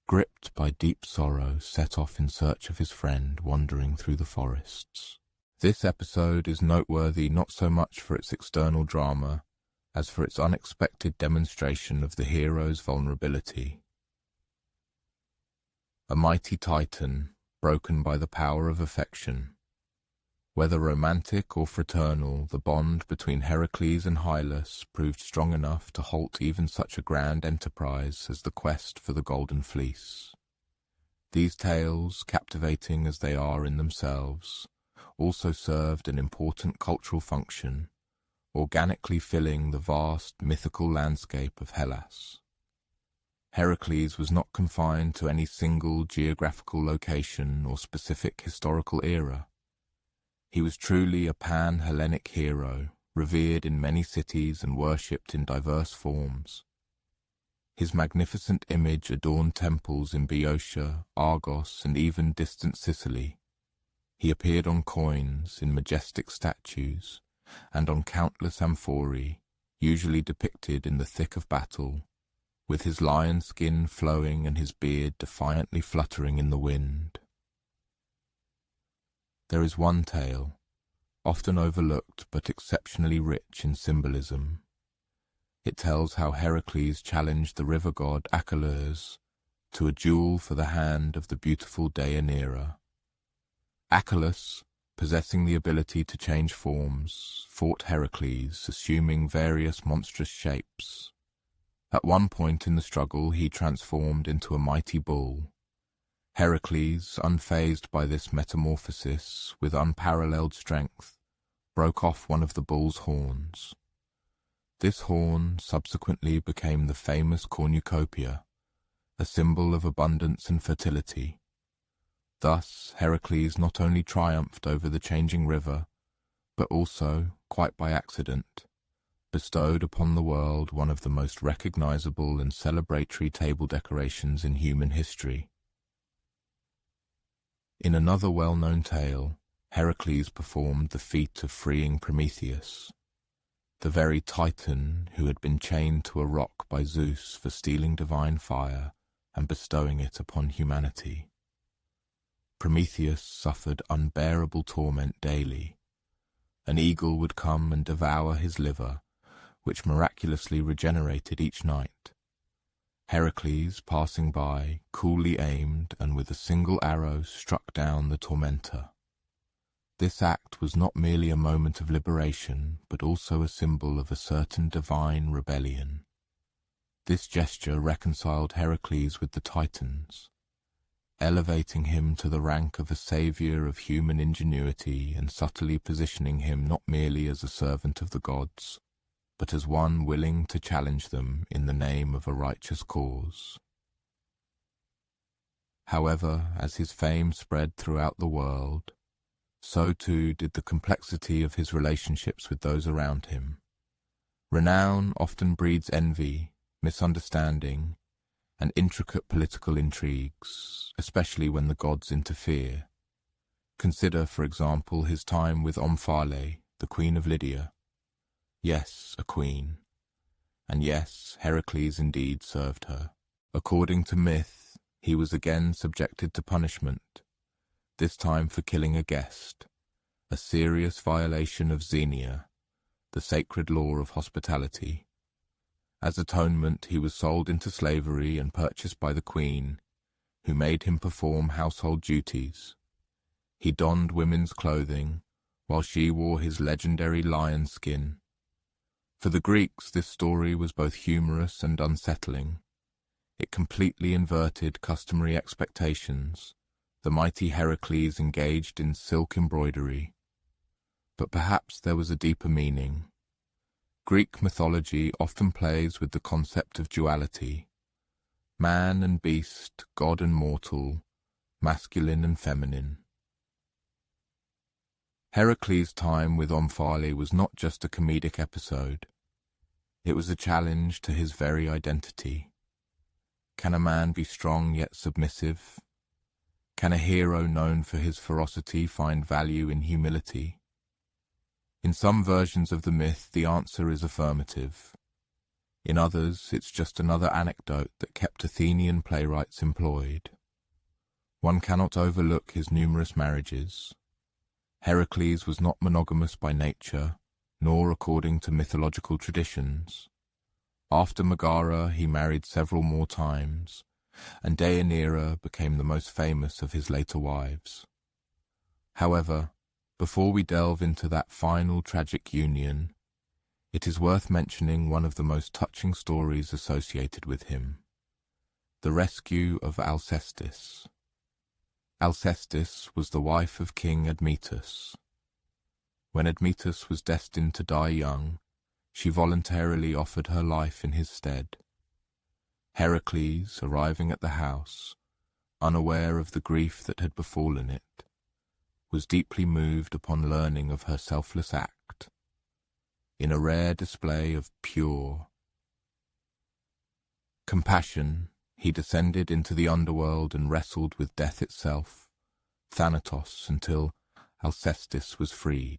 gripped by deep sorrow, set off in search of his friend wandering through the forests. This episode is noteworthy not so much for its external drama as for its unexpected demonstration of the hero's vulnerability. A mighty titan, broken by the power of affection. Whether romantic or fraternal, the bond between Heracles and Hylas proved strong enough to halt even such a grand enterprise as the quest for the Golden Fleece. These tales, captivating as they are in themselves, also served an important cultural function, organically filling the vast mythical landscape of Hellas. Heracles was not confined to any single geographical location or specific historical era. He was truly a pan-Hellenic hero, revered in many cities and worshipped in diverse forms. His magnificent image adorned temples in Boeotia, Argos, and even distant Sicily. He appeared on coins, in majestic statues, and on countless amphorae, usually depicted in the thick of battle, with his lion skin flowing and his beard defiantly fluttering in the wind. There is one tale, often overlooked but exceptionally rich in symbolism. It tells how Heracles challenged the river god Hercules to a duel for the hand of the beautiful Deianira. Hercules, possessing the ability to change forms, fought Heracles, assuming various monstrous shapes. At one point in the struggle, he transformed into a mighty bull. Heracles, unfazed by this metamorphosis, with unparalleled strength, broke off one of the bull's horns. This horn subsequently became the famous cornucopia, a symbol of abundance and fertility. Thus, Heracles not only triumphed over the changing river, but also, quite by accident, bestowed upon the world one of the most recognizable and celebratory table decorations in human history. In another well-known tale, Heracles performed the feat of freeing Prometheus, the very Titan who had been chained to a rock by Zeus for stealing divine fire and bestowing it upon humanity. Prometheus suffered unbearable torment daily. An eagle would come and devour his liver, which miraculously regenerated each night. Heracles, passing by, coolly aimed and with a single arrow struck down the tormentor. This act was not merely a moment of liberation, but also a symbol of a certain divine rebellion. This gesture reconciled Heracles with the Titans. elevating him to the rank of a savior of human ingenuity and subtly positioning him not merely as a servant of the gods, but as one willing to challenge them in the name of a righteous cause. However, as his fame spread throughout the world, so too did the complexity of his relationships with those around him. Renown often breeds envy, misunderstanding, and intricate political intrigues, especially when the gods interfere. Consider, for example, his time with Omphale, the queen of Lydia. Yes, a queen. And yes, Heracles indeed served her. According to myth, he was again subjected to punishment, this time for killing a guest, a serious violation of Xenia, the sacred law of hospitality. As atonement, he was sold into slavery and purchased by the queen, who made him perform household duties. He donned women's clothing, while she wore his legendary lion skin. For the Greeks, this story was both humorous and unsettling. It completely inverted customary expectations. The mighty Heracles engaged in silk embroidery. But perhaps there was a deeper meaning. Greek mythology often plays with the concept of duality. Man and beast, god and mortal, masculine and feminine. Heracles' time with Omphale was not just a comedic episode. It was a challenge to his very identity. Can a man be strong yet submissive? Can a hero known for his ferocity find value in humility? In some versions of the myth, the answer is affirmative. In others, it's just another anecdote that kept Athenian playwrights employed. One cannot overlook his numerous marriages. Heracles was not monogamous by nature, nor according to mythological traditions. After Megara, he married several more times, and Deianira became the most famous of his later wives. However, before we delve into that final tragic union, it is worth mentioning one of the most touching stories associated with him, the rescue of Alcestis. Alcestis was the wife of King Admetus. When Admetus was destined to die young, she voluntarily offered her life in his stead. Heracles, arriving at the house, unaware of the grief that had befallen it, was deeply moved upon learning of her selfless act. In a rare display of pure compassion, he descended into the underworld and wrestled with death itself, Thanatos, until Alcestis was freed.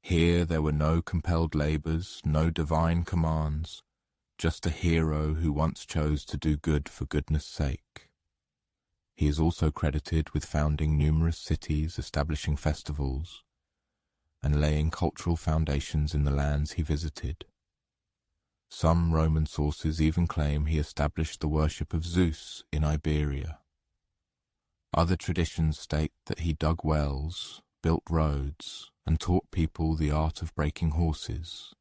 Here there were no compelled labors, no divine commands, just a hero who once chose to do good for goodness' sake. He is also credited with founding numerous cities, establishing festivals, and laying cultural foundations in the lands he visited. Some Roman sources even claim he established the worship of Zeus in Iberia. Other traditions state that he dug wells, built roads, and taught people the art of breaking horses.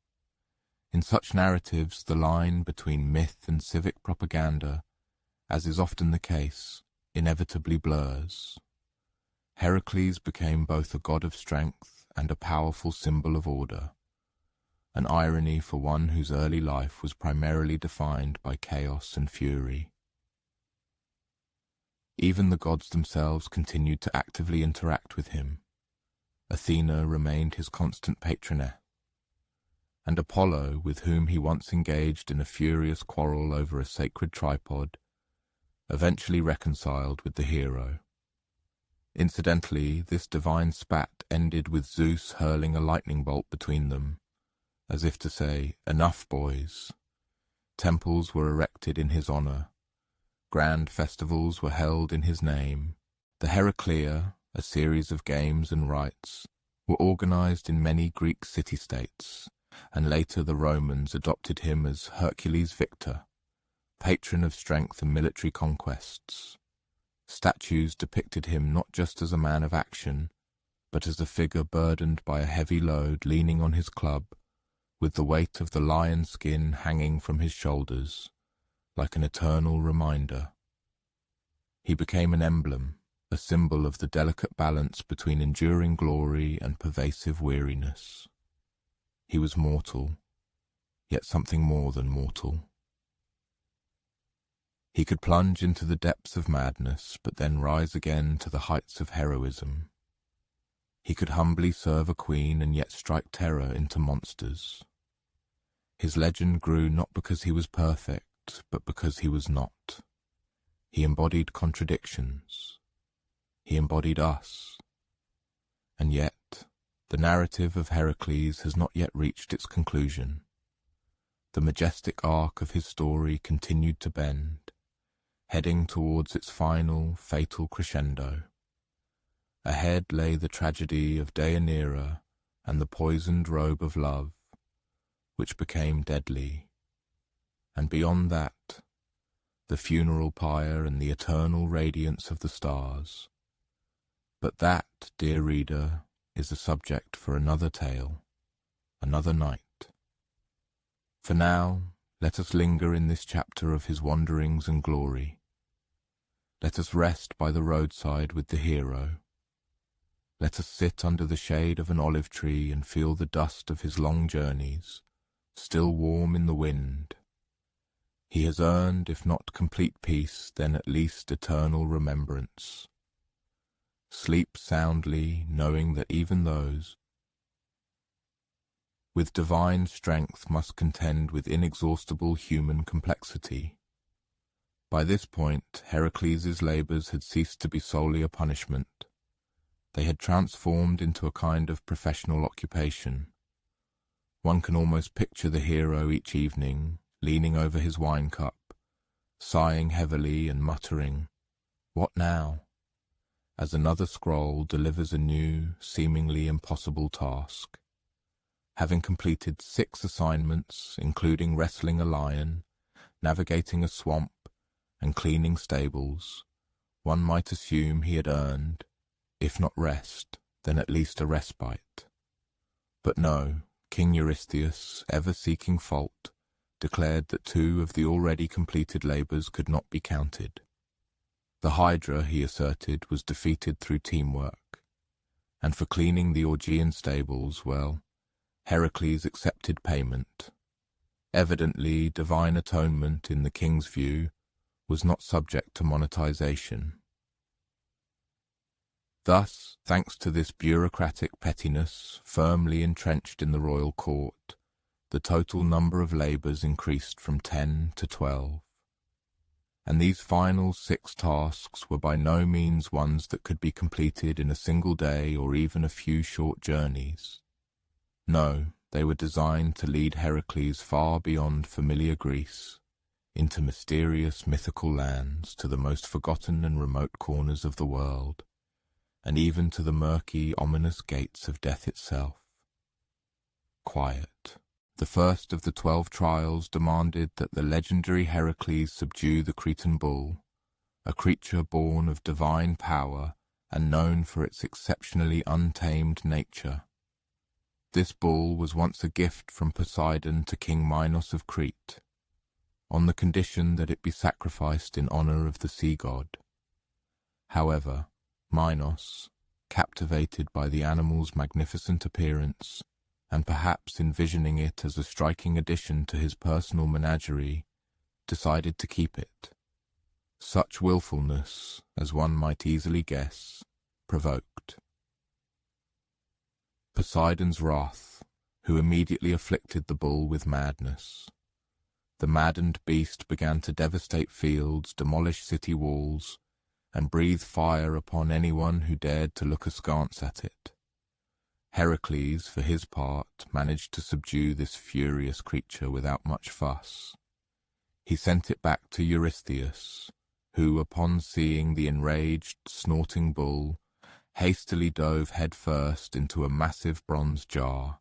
In such narratives, the line between myth and civic propaganda, as is often the case, inevitably blurs. Heracles became both a god of strength and a powerful symbol of order, an irony for one whose early life was primarily defined by chaos and fury. Even the gods themselves continued to actively interact with him. Athena remained his constant patroness, and Apollo, with whom he once engaged in a furious quarrel over a sacred tripod, eventually reconciled with the hero. Incidentally, this divine spat ended with Zeus hurling a lightning bolt between them, as if to say, "Enough, boys." Temples were erected in his honor. Grand festivals were held in his name. The Heraclea, a series of games and rites, were organized in many Greek city-states, and later the Romans adopted him as Hercules Victor, patron of strength and military conquests. Statues depicted him not just as a man of action, but as a figure burdened by a heavy load leaning on his club, with the weight of the lion skin hanging from his shoulders, like an eternal reminder. He became an emblem, a symbol of the delicate balance between enduring glory and pervasive weariness. He was mortal, yet something more than mortal. He could plunge into the depths of madness, but then rise again to the heights of heroism. He could humbly serve a queen and yet strike terror into monsters. His legend grew not because he was perfect, but because he was not. He embodied contradictions. He embodied us. And yet, the narrative of Heracles has not yet reached its conclusion. The majestic arc of his story continued to bend, heading towards its final, fatal crescendo. Ahead lay the tragedy of Deianira and the poisoned robe of love, which became deadly. And beyond that, the funeral pyre and the eternal radiance of the stars. But that, dear reader, is a subject for another tale, another night. For now, let us linger in this chapter of his wanderings and glory. Let us rest by the roadside with the hero. Let us sit under the shade of an olive tree and feel the dust of his long journeys, still warm in the wind. He has earned, if not complete peace, then at least eternal remembrance. Sleep soundly, knowing that even those with divine strength must contend with inexhaustible human complexity. By this point, Heracles' labours had ceased to be solely a punishment. They had transformed into a kind of professional occupation. One can almost picture the hero each evening, leaning over his wine cup, sighing heavily and muttering, "What now?" as another scroll delivers a new, seemingly impossible task. Having completed 6 assignments, including wrestling a lion, navigating a swamp, and cleaning stables, one might assume he had earned, if not rest, then at least a respite. But no, King Eurystheus, ever seeking fault, declared that 2 of the already completed labours could not be counted. The Hydra, he asserted, was defeated through teamwork, and for cleaning the Augean stables, well, Heracles accepted payment. Evidently, divine atonement, in the king's view, was not subject to monetization. Thus, thanks to this bureaucratic pettiness firmly entrenched in the royal court, the total number of labours increased from 10 to 12. And these final 6 tasks were by no means ones that could be completed in a single day or even a few short journeys. No, they were designed to lead Heracles far beyond familiar Greece, into mysterious mythical lands, to the most forgotten and remote corners of the world, and even to the murky, ominous gates of death itself. Quiet. The first of the 12 trials demanded that the legendary Heracles subdue the Cretan bull, a creature born of divine power and known for its exceptionally untamed nature. This bull was once a gift from Poseidon to King Minos of Crete, on the condition that it be sacrificed in honour of the sea god. However, Minos, captivated by the animal's magnificent appearance, and perhaps envisioning it as a striking addition to his personal menagerie, decided to keep it. Such willfulness, as one might easily guess, provoked Poseidon's wrath, who immediately afflicted the bull with madness. The maddened beast began to devastate fields, demolish city walls, and breathe fire upon anyone who dared to look askance at it. Heracles, for his part, managed to subdue this furious creature without much fuss. He sent it back to Eurystheus, who, upon seeing the enraged, snorting bull, hastily dove headfirst into a massive bronze jar,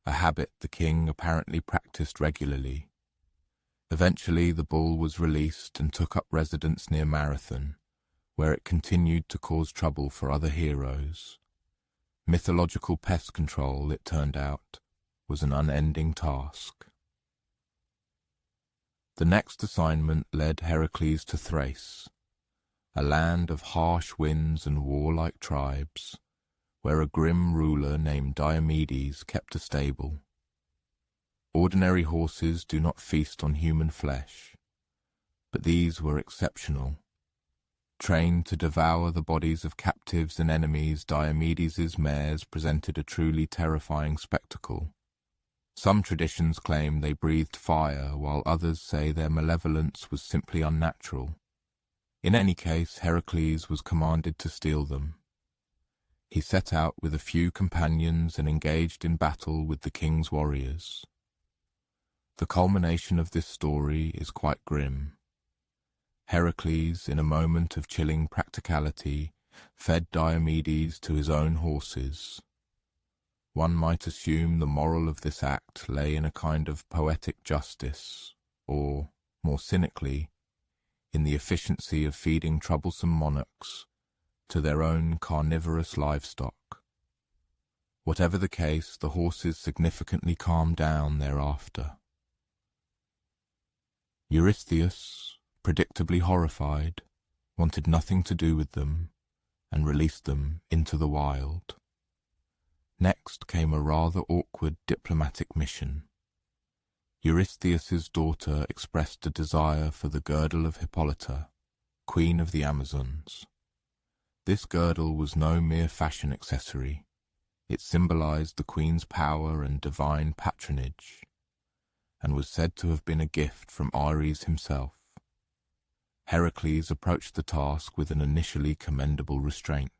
a habit the king apparently practiced regularly. Eventually the bull was released and took up residence near Marathon, where it continued to cause trouble for other heroes. Mythological pest control, it turned out, was an unending task. The next assignment led Heracles to Thrace, a land of harsh winds and warlike tribes, where a grim ruler named Diomedes kept a stable. Ordinary horses do not feast on human flesh, but these were exceptional. Trained to devour the bodies of captives and enemies, Diomedes's mares presented a truly terrifying spectacle. Some traditions claim they breathed fire, while others say their malevolence was simply unnatural. In any case, Heracles was commanded to steal them. He set out with a few companions and engaged in battle with the king's warriors. The culmination of this story is quite grim. Heracles, in a moment of chilling practicality, fed Diomedes to his own horses. One might assume the moral of this act lay in a kind of poetic justice, or, more cynically, in the efficiency of feeding troublesome monarchs to their own carnivorous livestock. Whatever the case, the horses significantly calmed down thereafter. Eurystheus, predictably horrified, wanted nothing to do with them and released them into the wild. Next came a rather awkward diplomatic mission. Eurystheus's daughter expressed a desire for the girdle of Hippolyta, queen of the Amazons. This girdle was no mere fashion accessory. It symbolized the queen's power and divine patronage, and was said to have been a gift from Ares himself. Heracles approached the task with an initially commendable restraint.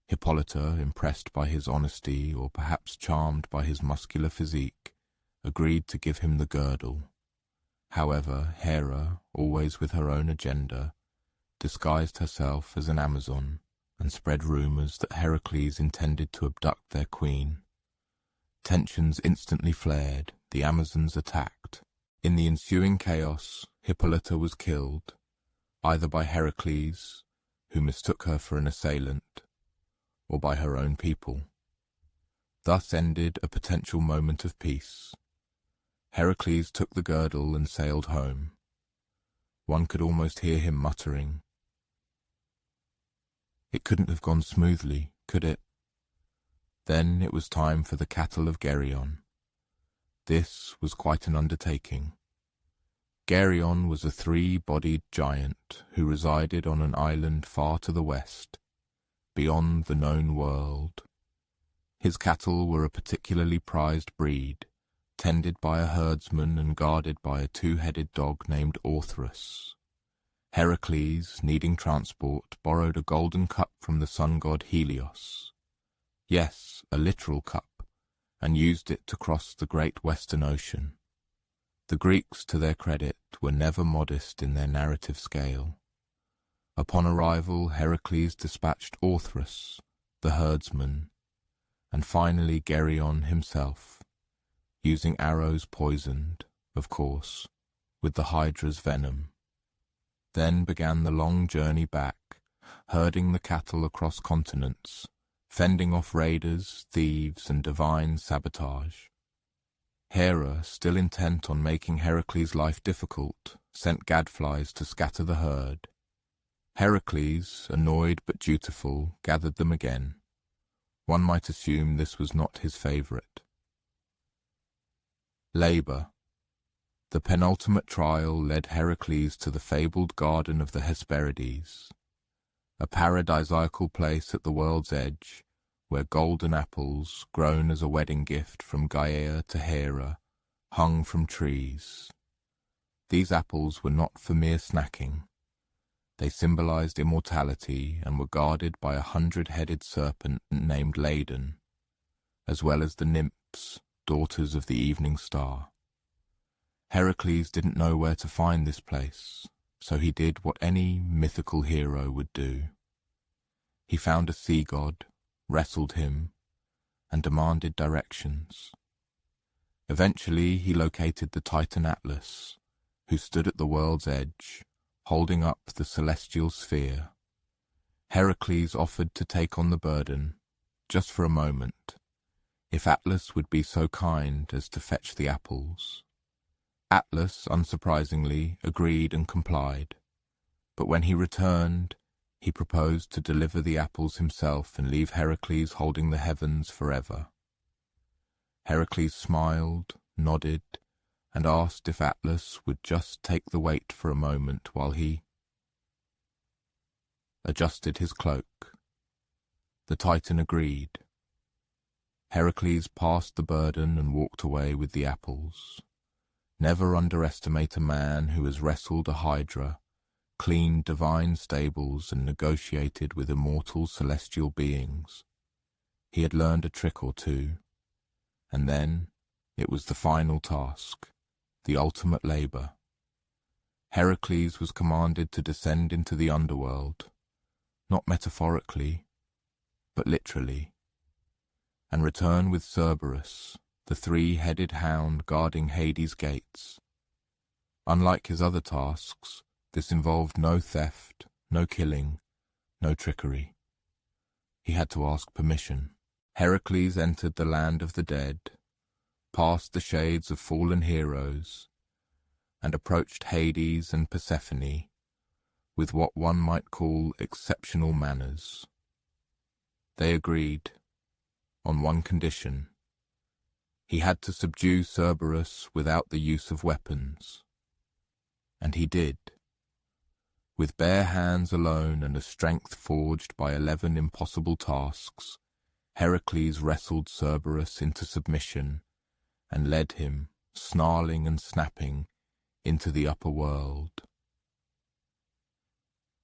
Hippolyta, impressed by his honesty or perhaps charmed by his muscular physique, agreed to give him the girdle. However, Hera, always with her own agenda, disguised herself as an Amazon and spread rumors that Heracles intended to abduct their queen. Tensions instantly flared, the Amazons attacked. In the ensuing chaos, Hippolyta was killed, either by Heracles, who mistook her for an assailant, or by her own people. Thus ended a potential moment of peace. Heracles took the girdle and sailed home. One could almost hear him muttering, "It couldn't have gone smoothly, could it?" Then it was time for the cattle of Geryon. This was quite an undertaking. Geryon was a three-bodied giant who resided on an island far to the west, beyond the known world. His cattle were a particularly prized breed, tended by a herdsman and guarded by a two-headed dog named Orthrus. Heracles, needing transport, borrowed a golden cup from the sun god Helios. Yes, a literal cup, and used it to cross the great western ocean. The Greeks, to their credit, were never modest in their narrative scale. Upon arrival, Heracles dispatched Orthrus, the herdsman, and finally Geryon himself, using arrows poisoned, of course, with the Hydra's venom. Then began the long journey back, herding the cattle across continents, fending off raiders, thieves, and divine sabotage. Hera, still intent on making Heracles' life difficult, sent gadflies to scatter the herd. Heracles, annoyed but dutiful, gathered them again. One might assume this was not his favorite. Labor. The penultimate trial led Heracles to the fabled garden of the Hesperides, a paradisiacal place at the world's edge, where golden apples, grown as a wedding gift from Gaia to Hera, hung from trees. These apples were not for mere snacking. They symbolized immortality and were guarded by a 100-headed serpent named Ladon, as well as the nymphs, daughters of the evening star. Heracles didn't know where to find this place, so he did what any mythical hero would do. He found a sea god, wrestled him, and demanded directions. Eventually he located the Titan Atlas, who stood at the world's edge, holding up the celestial sphere. Heracles offered to take on the burden, just for a moment, if Atlas would be so kind as to fetch the apples. Atlas, unsurprisingly, agreed and complied. But when he returned, he proposed to deliver the apples himself and leave Heracles holding the heavens forever. Heracles smiled, nodded, and asked if Atlas would just take the weight for a moment while he adjusted his cloak. The Titan agreed. Heracles passed the burden and walked away with the apples. Never underestimate a man who has wrestled a hydra, cleaned divine stables, and negotiated with immortal celestial beings. He had learned a trick or two, and then it was the final task, the ultimate labor. Heracles was commanded to descend into the underworld, not metaphorically, but literally, and return with Cerberus, the three-headed hound guarding Hades' gates. Unlike his other tasks, this involved no theft, no killing, no trickery. He had to ask permission. Heracles entered the land of the dead, past the shades of fallen heroes, and approached Hades and Persephone with what one might call exceptional manners. They agreed, on one condition. He had to subdue Cerberus without the use of weapons. And he did. With bare hands alone and a strength forged by 11 impossible tasks, Heracles wrestled Cerberus into submission and led him, snarling and snapping, into the upper world.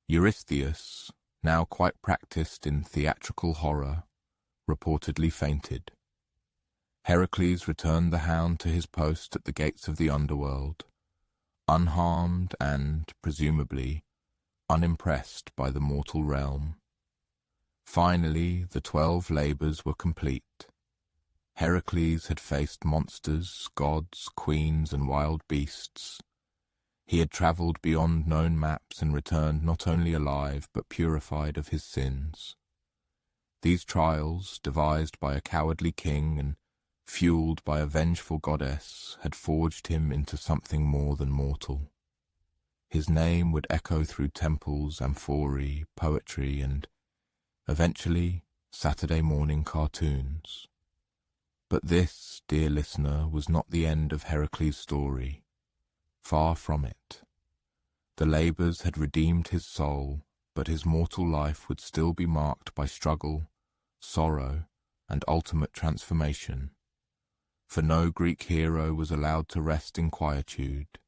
Eurystheus, now quite practiced in theatrical horror, reportedly fainted. Heracles returned the hound to his post at the gates of the underworld, unharmed and, presumably, unimpressed by the mortal realm. Finally, the 12 labors were complete. Heracles had faced monsters, gods, queens, and wild beasts. He had travelled beyond known maps and returned not only alive but purified of his sins. These trials, devised by a cowardly king and fueled by a vengeful goddess, had forged him into something more than mortal. His name would echo through temples, amphorae, poetry, and, eventually, Saturday morning cartoons. But this, dear listener, was not the end of Heracles' story. Far from it. The labours had redeemed his soul, but his mortal life would still be marked by struggle, sorrow, and ultimate transformation. For no Greek hero was allowed to rest in quietude,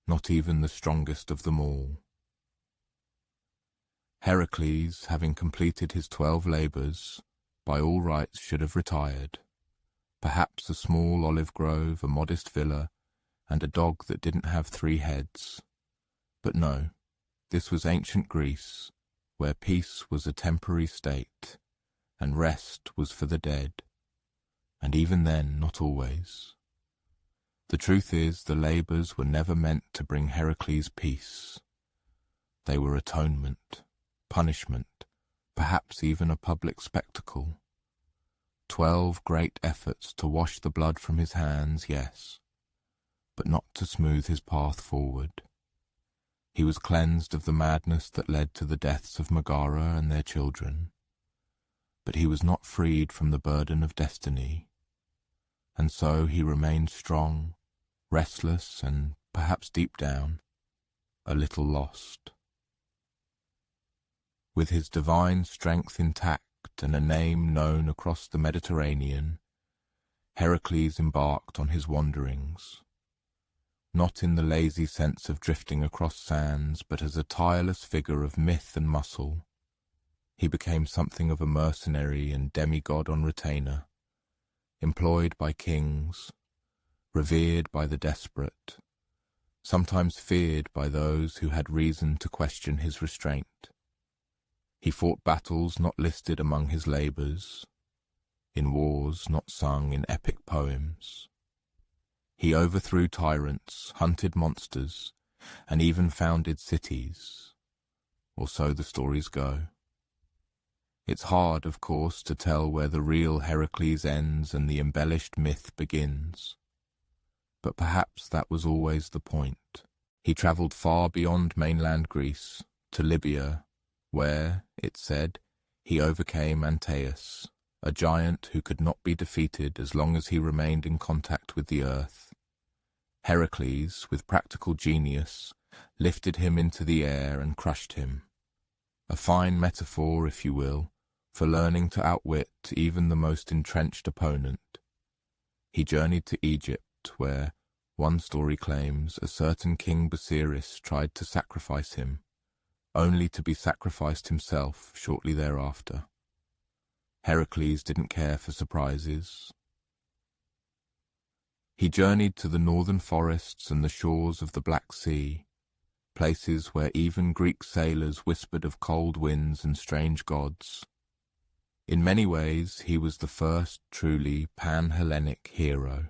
not even the strongest of them all. Heracles, having completed his 12 labours, by all rights should have retired. Perhaps a small olive grove, a modest villa, and a dog that didn't have 3 heads. But no, this was ancient Greece, where peace was a temporary state, and rest was for the dead. And even then, not always. The truth is, the labours were never meant to bring Heracles peace. They were atonement, punishment, perhaps even a public spectacle. 12 great efforts to wash the blood from his hands, yes, but not to smooth his path forward. He was cleansed of the madness that led to the deaths of Megara and their children, but he was not freed from the burden of destiny, and so he remained strong, restless, and perhaps deep down, a little lost. With his divine strength intact and a name known across the Mediterranean, Heracles embarked on his wanderings, not in the lazy sense of drifting across sands, but as a tireless figure of myth and muscle. He became something of a mercenary and demigod on retainer, employed by kings, revered by the desperate, sometimes feared by those who had reason to question his restraint. He fought battles not listed among his labours, in wars not sung in epic poems. He overthrew tyrants, hunted monsters, and even founded cities, or so the stories go. It's hard, of course, to tell where the real Heracles ends and the embellished myth begins. But perhaps that was always the point. He travelled far beyond mainland Greece, to Libya, where, it said, he overcame Antaeus, a giant who could not be defeated as long as he remained in contact with the earth. Heracles, with practical genius, lifted him into the air and crushed him. A fine metaphor, if you will, for learning to outwit even the most entrenched opponent. He journeyed to Egypt, where, one story claims, a certain King Busiris tried to sacrifice him, only to be sacrificed himself shortly thereafter. Heracles didn't care for surprises. He journeyed to the northern forests and the shores of the Black Sea, places where even Greek sailors whispered of cold winds and strange gods. In many ways, he was the first truly pan-Hellenic hero,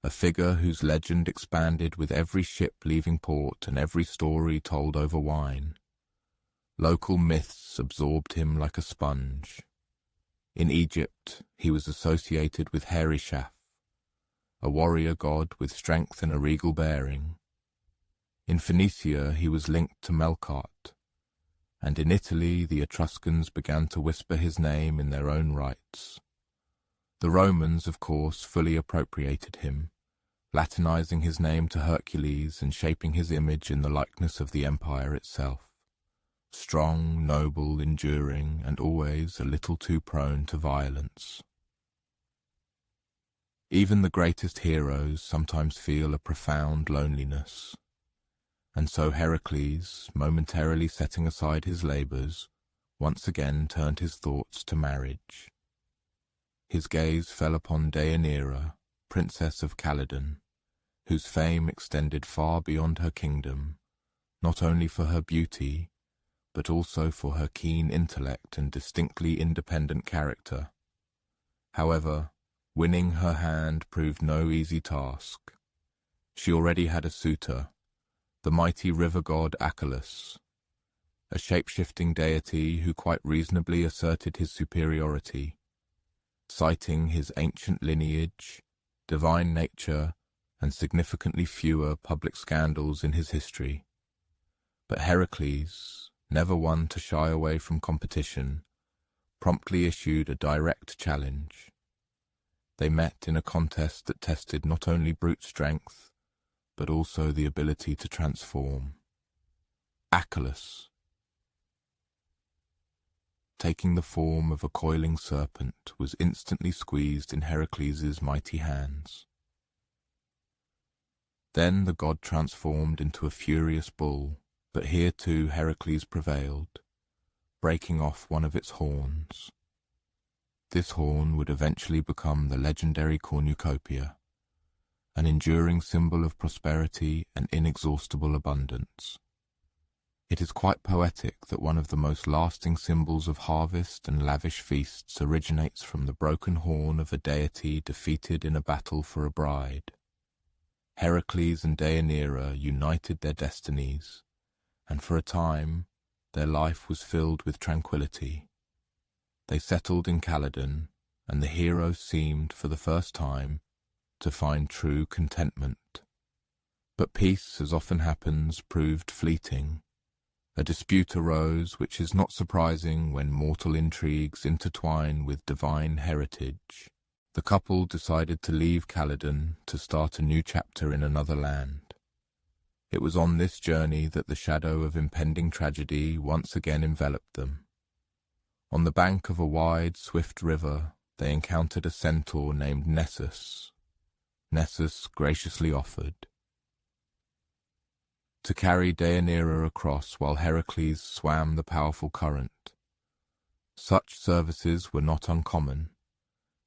a figure whose legend expanded with every ship leaving port and every story told over wine. Local myths absorbed him like a sponge. In Egypt, he was associated with Heracles, a warrior god with strength and a regal bearing. In Phoenicia, he was linked to Melkart, and in Italy the Etruscans began to whisper his name in their own rights. The Romans, of course, fully appropriated him, Latinizing his name to Hercules and shaping his image in the likeness of the empire itself. Strong, noble, enduring, and always a little too prone to violence. Even the greatest heroes sometimes feel a profound loneliness. And so Heracles, momentarily setting aside his labours, once again turned his thoughts to marriage. His gaze fell upon Deianira, Princess of Calydon, whose fame extended far beyond her kingdom, not only for her beauty, but also for her keen intellect and distinctly independent character. However, winning her hand proved no easy task. She already had a suitor, the mighty river god Hercules, a shape-shifting deity who quite reasonably asserted his superiority, citing his ancient lineage, divine nature, and significantly fewer public scandals in his history. But Heracles, never one to shy away from competition, promptly issued a direct challenge. They met in a contest that tested not only brute strength, but also the ability to transform. Hercules, taking the form of a coiling serpent, was instantly squeezed in Heracles' mighty hands. Then the god transformed into a furious bull, but here too Heracles prevailed, breaking off one of its horns. This horn would eventually become the legendary cornucopia, an enduring symbol of prosperity and inexhaustible abundance. It is quite poetic that one of the most lasting symbols of harvest and lavish feasts originates from the broken horn of a deity defeated in a battle for a bride. Heracles and Deianira united their destinies, and for a time their life was filled with tranquility. They settled in Calydon, and the hero seemed, for the first time, to find true contentment. But peace, as often happens, proved fleeting. A dispute arose, which is not surprising when mortal intrigues intertwine with divine heritage. The couple decided to leave Calydon to start a new chapter in another land. It was on this journey that the shadow of impending tragedy once again enveloped them. On the bank of a wide, swift river, they encountered a centaur named Nessus. Nessus graciously offered to carry Deianira across while Heracles swam the powerful current. Such services were not uncommon.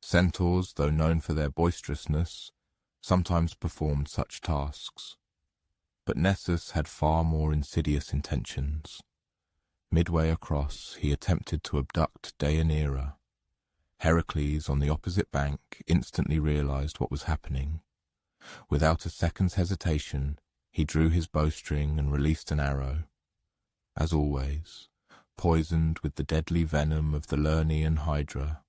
Centaurs, though known for their boisterousness, sometimes performed such tasks. But Nessus had far more insidious intentions. Midway across, he attempted to abduct Deianira. Heracles, on the opposite bank, instantly realized what was happening. Without a second's hesitation, he drew his bowstring and released an arrow. As always, poisoned with the deadly venom of the Lernaean hydra.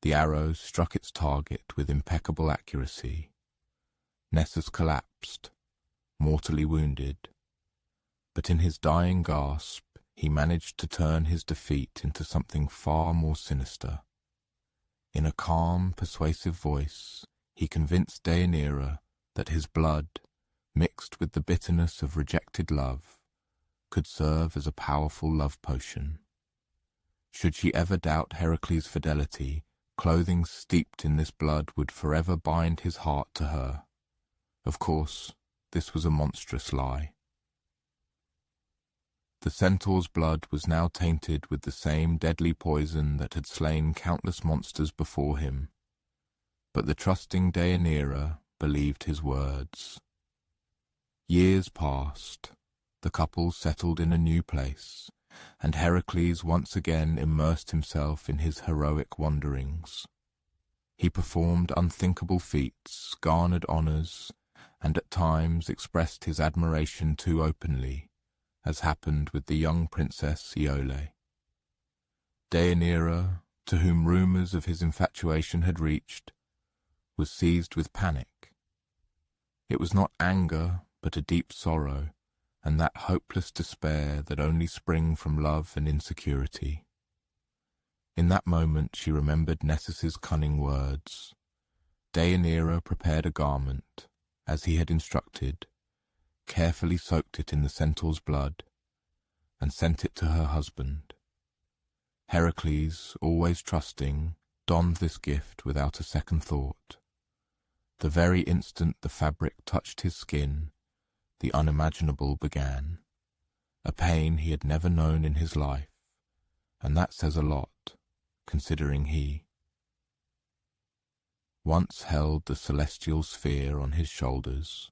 The arrow struck its target with impeccable accuracy. Nessus collapsed, mortally wounded. But in his dying gasp, he managed to turn his defeat into something far more sinister. In a calm, persuasive voice, he convinced Deianira that his blood, mixed with the bitterness of rejected love, could serve as a powerful love potion. Should she ever doubt Heracles' fidelity, clothing steeped in this blood would forever bind his heart to her. Of course, this was a monstrous lie. The centaur's blood was now tainted with the same deadly poison that had slain countless monsters before him, but the trusting Deianira believed his words. Years passed, the couple settled in a new place, and Heracles once again immersed himself in his heroic wanderings. He performed unthinkable feats, garnered honors, and at times expressed his admiration too openly, as happened with the young princess Iole. Deianira, to whom rumors of his infatuation had reached, was seized with panic. It was not anger, but a deep sorrow, and that hopeless despair that only spring from love and insecurity. In that moment she remembered Nessus's cunning words. Deianira prepared a garment, as he had instructed, carefully soaked it in the centaur's blood, and sent it to her husband. Heracles, always trusting, donned this gift without a second thought. The very instant the fabric touched his skin, the unimaginable began, a pain he had never known in his life, and that says a lot, considering he once held the celestial sphere on his shoulders.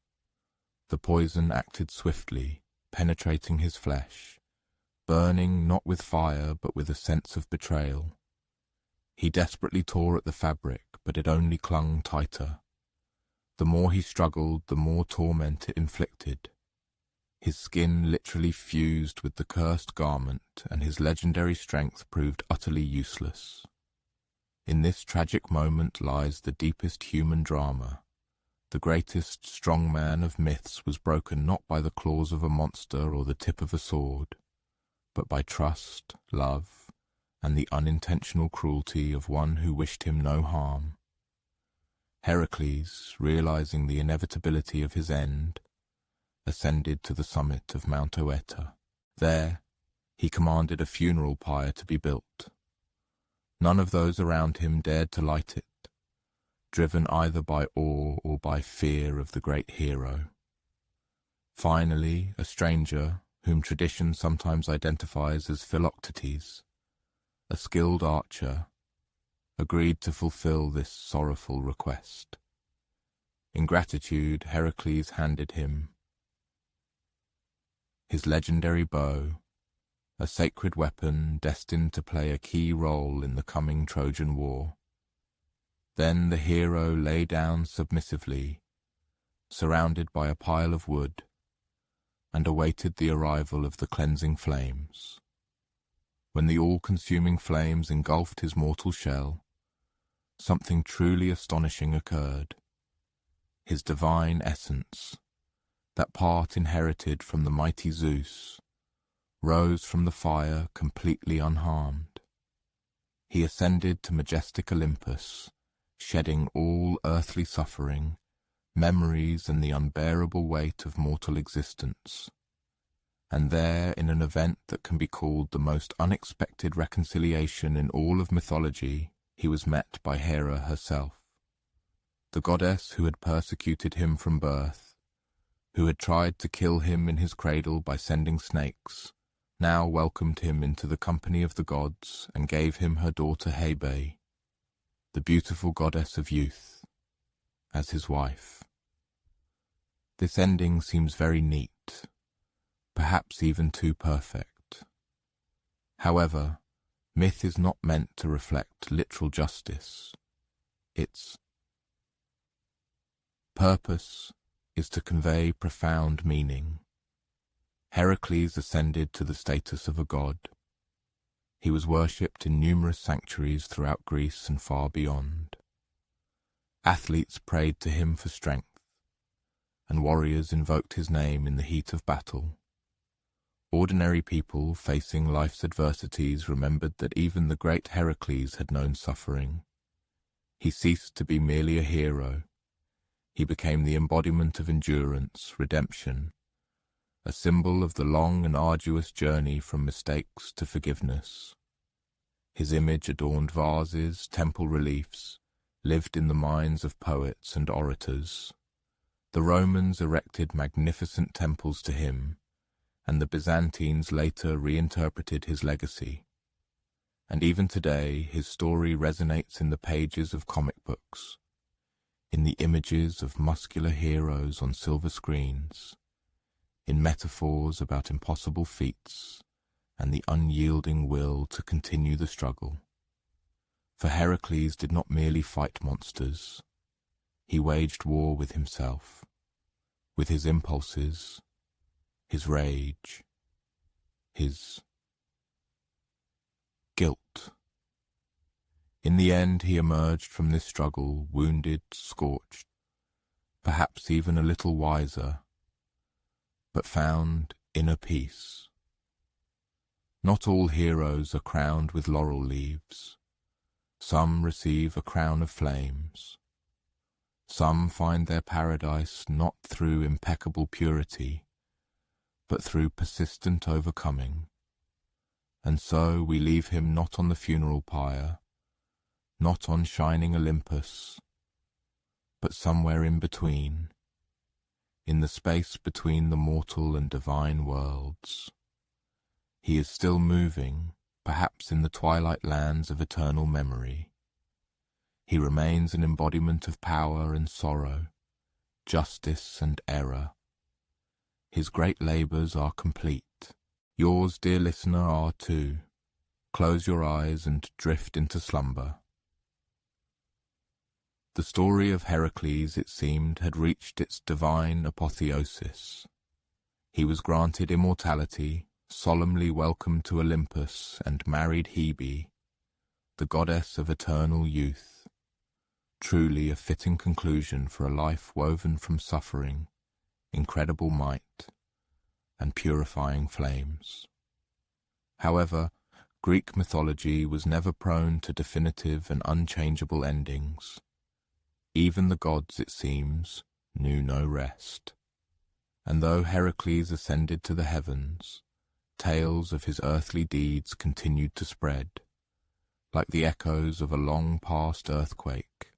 The poison acted swiftly, penetrating his flesh, burning not with fire but with a sense of betrayal. He desperately tore at the fabric, but it only clung tighter. The more he struggled, the more torment it inflicted. His skin literally fused with the cursed garment, and his legendary strength proved utterly useless. In this tragic moment lies the deepest human drama. The greatest strongman of myths was broken not by the claws of a monster or the tip of a sword, but by trust, love, and the unintentional cruelty of one who wished him no harm. Heracles, realizing the inevitability of his end, ascended to the summit of Mount Oeta. There, he commanded a funeral pyre to be built. None of those around him dared to light it, driven either by awe or by fear of the great hero. Finally, a stranger, whom tradition sometimes identifies as Philoctetes, a skilled archer, agreed to fulfill this sorrowful request. In gratitude, Heracles handed him his legendary bow, a sacred weapon destined to play a key role in the coming Trojan War. Then the hero lay down submissively, surrounded by a pile of wood, and awaited the arrival of the cleansing flames. When the all-consuming flames engulfed his mortal shell, something truly astonishing occurred. His divine essence, that part inherited from the mighty Zeus, rose from the fire completely unharmed. He ascended to majestic Olympus, shedding all earthly suffering, memories, and the unbearable weight of mortal existence. And there, in an event that can be called the most unexpected reconciliation in all of mythology, he was met by Hera herself. The goddess who had persecuted him from birth, who had tried to kill him in his cradle by sending snakes, now welcomed him into the company of the gods and gave him her daughter Hebe, the beautiful goddess of youth, as his wife. This ending seems very neat, perhaps even too perfect. However, myth is not meant to reflect literal justice. Its purpose is to convey profound meaning. Heracles ascended to the status of a god. He was worshipped in numerous sanctuaries throughout Greece and far beyond. Athletes prayed to him for strength, and warriors invoked his name in the heat of battle. Ordinary people facing life's adversities remembered that even the great Heracles had known suffering. He ceased to be merely a hero. He became the embodiment of endurance, redemption, a symbol of the long and arduous journey from mistakes to forgiveness. His image adorned vases, temple reliefs, lived in the minds of poets and orators. The Romans erected magnificent temples to him, and the Byzantines later reinterpreted his legacy. And even today, his story resonates in the pages of comic books, in the images of muscular heroes on silver screens, in metaphors about impossible feats and the unyielding will to continue the struggle. For Heracles did not merely fight monsters. He waged war with himself, with his impulses, his rage, his guilt. In the end, he emerged from this struggle wounded, scorched, perhaps even a little wiser, but found inner peace. Not all heroes are crowned with laurel leaves. Some receive a crown of flames. Some find their paradise not through impeccable purity, but through persistent overcoming. And so we leave him not on the funeral pyre, not on shining Olympus, but somewhere in between, in the space between the mortal and divine worlds. He is still moving, perhaps in the twilight lands of eternal memory. He remains an embodiment of power and sorrow, justice and error. His great labours are complete. Yours, dear listener, are too. Close your eyes and drift into slumber. The story of Heracles, it seemed, had reached its divine apotheosis. He was granted immortality, solemnly welcomed to Olympus, and married Hebe, the goddess of eternal youth. Truly a fitting conclusion for a life woven from suffering, incredible might, and purifying flames. However, Greek mythology was never prone to definitive and unchangeable endings. Even the gods, it seems, knew no rest. And though Heracles ascended to the heavens, tales of his earthly deeds continued to spread, like the echoes of a long-past earthquake.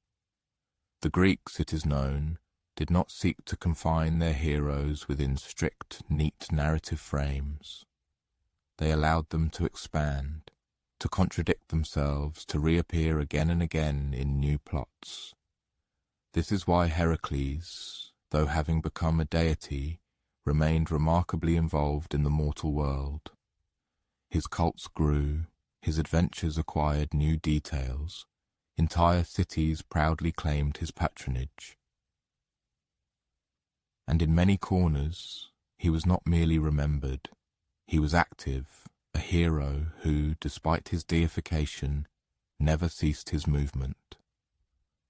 The Greeks, it is known, did not seek to confine their heroes within strict, neat narrative frames. They allowed them to expand, to contradict themselves, to reappear again and again in new plots. This is why Heracles, though having become a deity, remained remarkably involved in the mortal world. His cults grew, his adventures acquired new details, entire cities proudly claimed his patronage. And in many corners, he was not merely remembered, he was active, a hero who, despite his deification, never ceased his movement.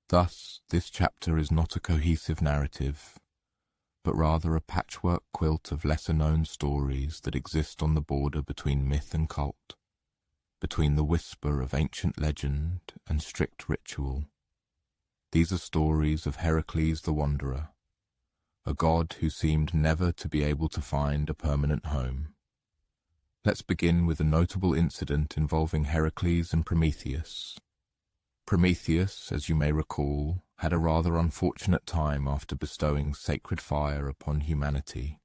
Thus, this chapter is not a cohesive narrative, but rather a patchwork quilt of lesser-known stories that exist on the border between myth and cult, between the whisper of ancient legend and strict ritual. These are stories of Heracles the Wanderer, a god who seemed never to be able to find a permanent home. Let's begin with a notable incident involving Heracles and Prometheus. Prometheus, as you may recall, had a rather unfortunate time after bestowing sacred fire upon humanity.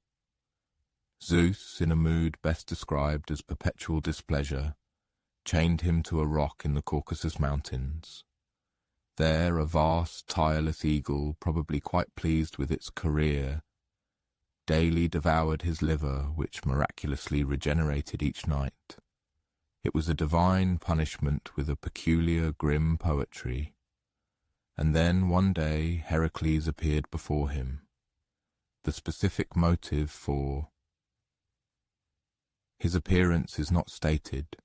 Zeus, in a mood best described as perpetual displeasure, chained him to a rock in the Caucasus Mountains. There, a vast, tireless eagle, probably quite pleased with its career, daily devoured his liver, which miraculously regenerated each night. It was a divine punishment with a peculiar, grim poetry. And then, one day, Heracles appeared before him. The specific motive for his appearance is not stated.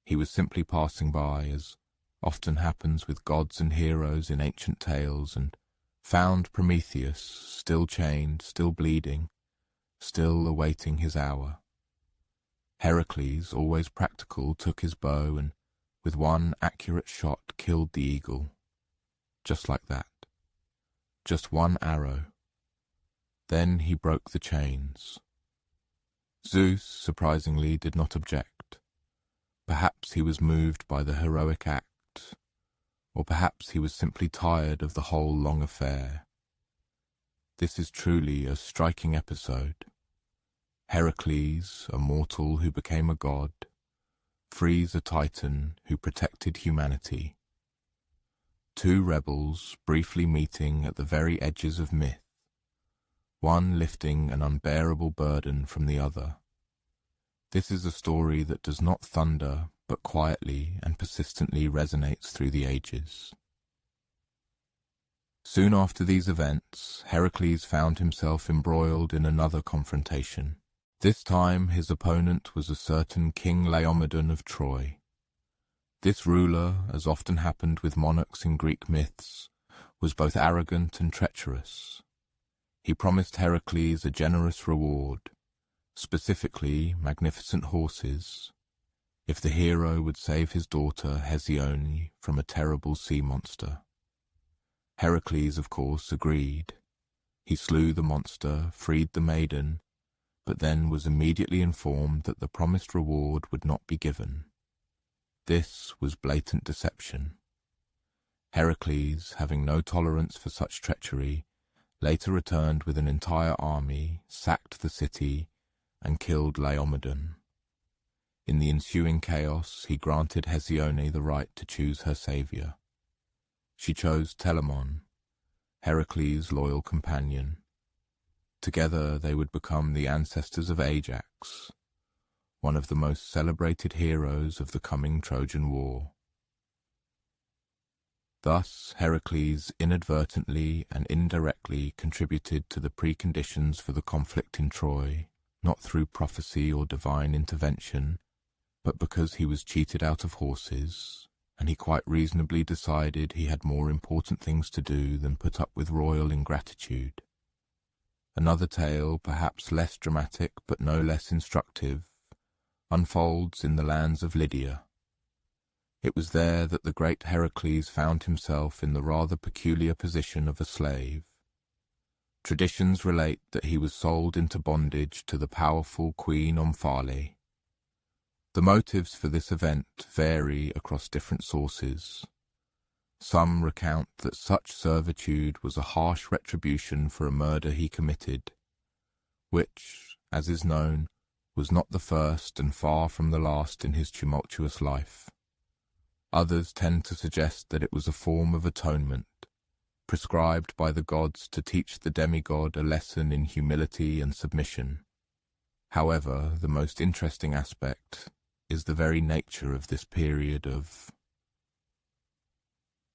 He was simply passing by, as often happens with gods and heroes in ancient tales, and found Prometheus, still chained, still bleeding, still awaiting his hour. Heracles, always practical, took his bow and, with one accurate shot, killed the eagle. Just like that. Just one arrow. Then he broke the chains. Zeus, surprisingly, did not object. Perhaps he was moved by the heroic act, or perhaps he was simply tired of the whole long affair. This is truly a striking episode. Heracles, a mortal who became a god, frees a titan who protected humanity. Two rebels briefly meeting at the very edges of myth, one lifting an unbearable burden from the other. This is a story that does not thunder, but quietly and persistently resonates through the ages. Soon after these events, Heracles found himself embroiled in another confrontation. This time his opponent was a certain King Laomedon of Troy. This ruler, as often happened with monarchs in Greek myths, was both arrogant and treacherous. He promised Heracles a generous reward, specifically magnificent horses, if the hero would save his daughter Hesione from a terrible sea monster. Heracles, of course, agreed. He slew the monster, freed the maiden, but then was immediately informed that the promised reward would not be given. This was blatant deception. Heracles, having no tolerance for such treachery, later returned with an entire army, sacked the city, and killed Laomedon. In the ensuing chaos, he granted Hesione the right to choose her savior. She chose Telamon, Heracles' loyal companion. Together they would become the ancestors of Ajax, one of the most celebrated heroes of the coming Trojan War. Thus, Heracles inadvertently and indirectly contributed to the preconditions for the conflict in Troy, not through prophecy or divine intervention, but because he was cheated out of horses, and he quite reasonably decided he had more important things to do than put up with royal ingratitude. Another tale, perhaps less dramatic but no less instructive, unfolds in the lands of Lydia. It was there that the great Heracles found himself in the rather peculiar position of a slave. Traditions relate that he was sold into bondage to the powerful Queen Omphale. The motives for this event vary across different sources. Some recount that such servitude was a harsh retribution for a murder he committed, which, as is known, was not the first and far from the last in his tumultuous life. Others tend to suggest that it was a form of atonement, prescribed by the gods to teach the demigod a lesson in humility and submission. However, the most interesting aspect is the very nature of this period of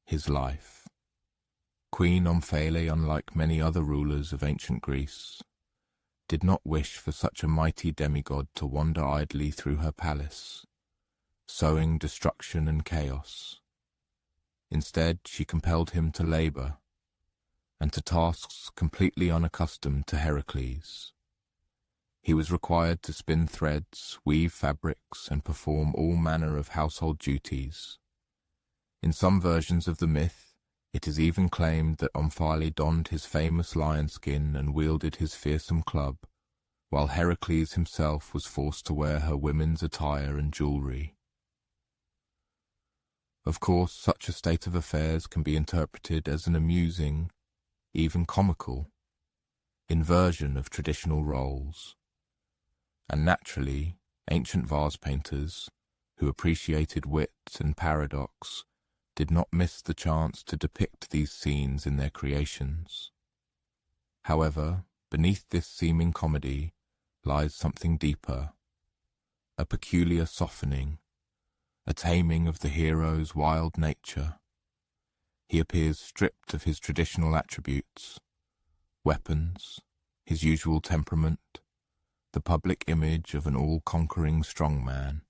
his life. Queen Omphale, unlike many other rulers of ancient Greece, did not wish for such a mighty demigod to wander idly through her palace, sowing destruction and chaos. Instead, she compelled him to labor, and to tasks completely unaccustomed to Heracles. He was required to spin threads, weave fabrics, and perform all manner of household duties. In some versions of the myth, it is even claimed that Omphale donned his famous lion skin and wielded his fearsome club, while Heracles himself was forced to wear her women's attire and jewelry. Of course, such a state of affairs can be interpreted as an amusing, even comical, inversion of traditional roles. And naturally, ancient vase painters, who appreciated wit and paradox, did not miss the chance to depict these scenes in their creations. However, beneath this seeming comedy lies something deeper, a peculiar softening, a taming of the hero's wild nature. He appears stripped of his traditional attributes, weapons, his usual temperament, the public image of an all-conquering strongman.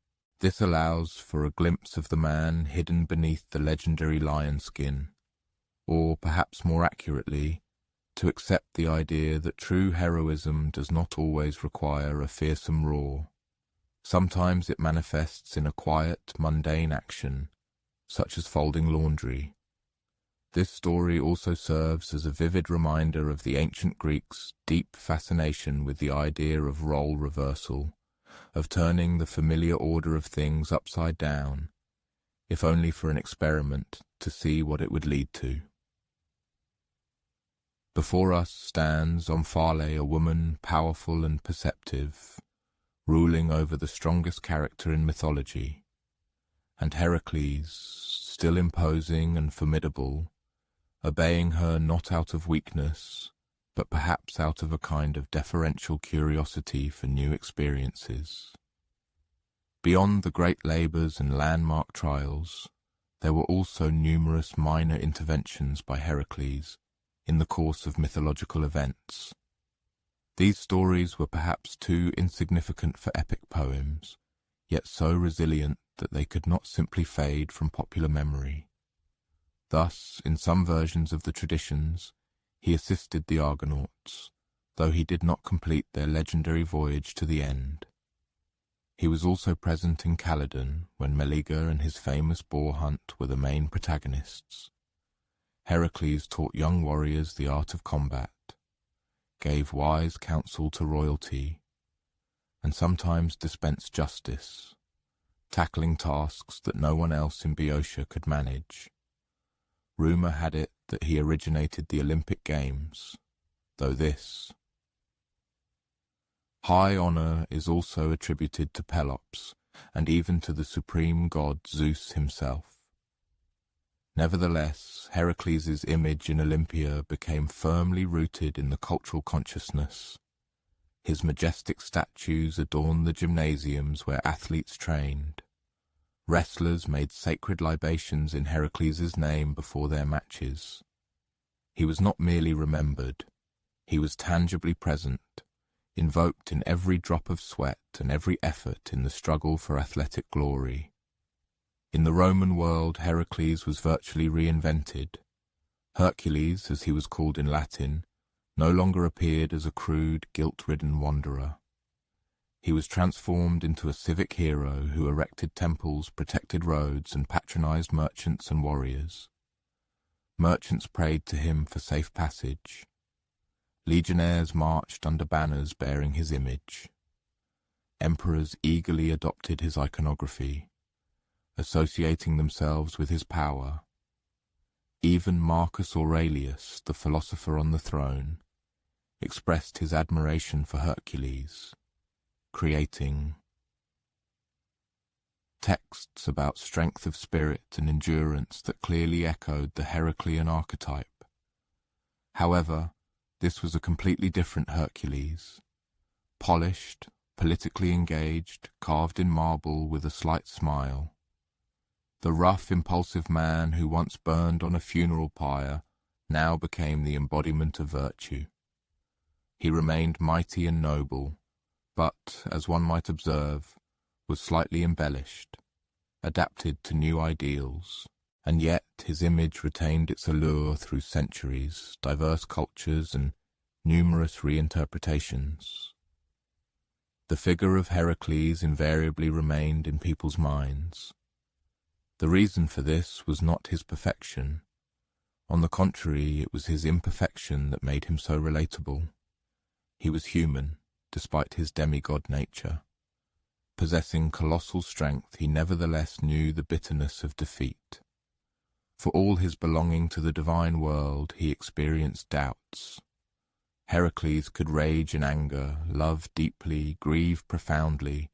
This allows for a glimpse of the man hidden beneath the legendary lion skin, or perhaps more accurately, to accept the idea that true heroism does not always require a fearsome roar. Sometimes it manifests in a quiet, mundane action, such as folding laundry. This story also serves as a vivid reminder of the ancient Greeks' deep fascination with the idea of role reversal, of turning the familiar order of things upside down, if only for an experiment to see what it would lead to. Before us stands Omphale, a woman powerful and perceptive, ruling over the strongest character in mythology, and Heracles, still imposing and formidable, obeying her not out of weakness, but perhaps out of a kind of deferential curiosity for new experiences. Beyond the great labours and landmark trials, there were also numerous minor interventions by Heracles in the course of mythological events. These stories were perhaps too insignificant for epic poems, yet so resilient that they could not simply fade from popular memory. Thus, in some versions of the traditions, he assisted the Argonauts, though he did not complete their legendary voyage to the end. He was also present in Calydon when Meleager and his famous boar hunt were the main protagonists. Heracles taught young warriors the art of combat, gave wise counsel to royalty, and sometimes dispensed justice, tackling tasks that no one else in Boeotia could manage. Rumour had it that he originated the Olympic Games, though this high honour is also attributed to Pelops and even to the supreme god Zeus himself. Nevertheless, Heracles' image in Olympia became firmly rooted in the cultural consciousness. His majestic statues adorned the gymnasiums where athletes trained. Wrestlers made sacred libations in Heracles' name before their matches. He was not merely remembered, he was tangibly present, invoked in every drop of sweat and every effort in the struggle for athletic glory. In the Roman world, Heracles was virtually reinvented. Hercules, as he was called in Latin, no longer appeared as a crude, guilt-ridden wanderer. He was transformed into a civic hero who erected temples, protected roads, and patronized merchants and warriors. Merchants prayed to him for safe passage. Legionnaires marched under banners bearing his image. Emperors eagerly adopted his iconography, associating themselves with his power. Even Marcus Aurelius, the philosopher on the throne, expressed his admiration for Hercules, creating texts about strength of spirit and endurance that clearly echoed the Heraclean archetype. However, this was a completely different Hercules, polished, politically engaged, carved in marble with a slight smile. The rough, impulsive man who once burned on a funeral pyre now became the embodiment of virtue. He remained mighty and noble, but, as one might observe, was slightly embellished, adapted to new ideals, and yet his image retained its allure through centuries, diverse cultures, and numerous reinterpretations. The figure of Heracles invariably remained in people's minds. The reason for this was not his perfection. On the contrary, it was his imperfection that made him so relatable. He was human, despite his demigod nature. Possessing colossal strength, he nevertheless knew the bitterness of defeat. For all his belonging to the divine world, he experienced doubts. Heracles could rage in anger, love deeply, grieve profoundly,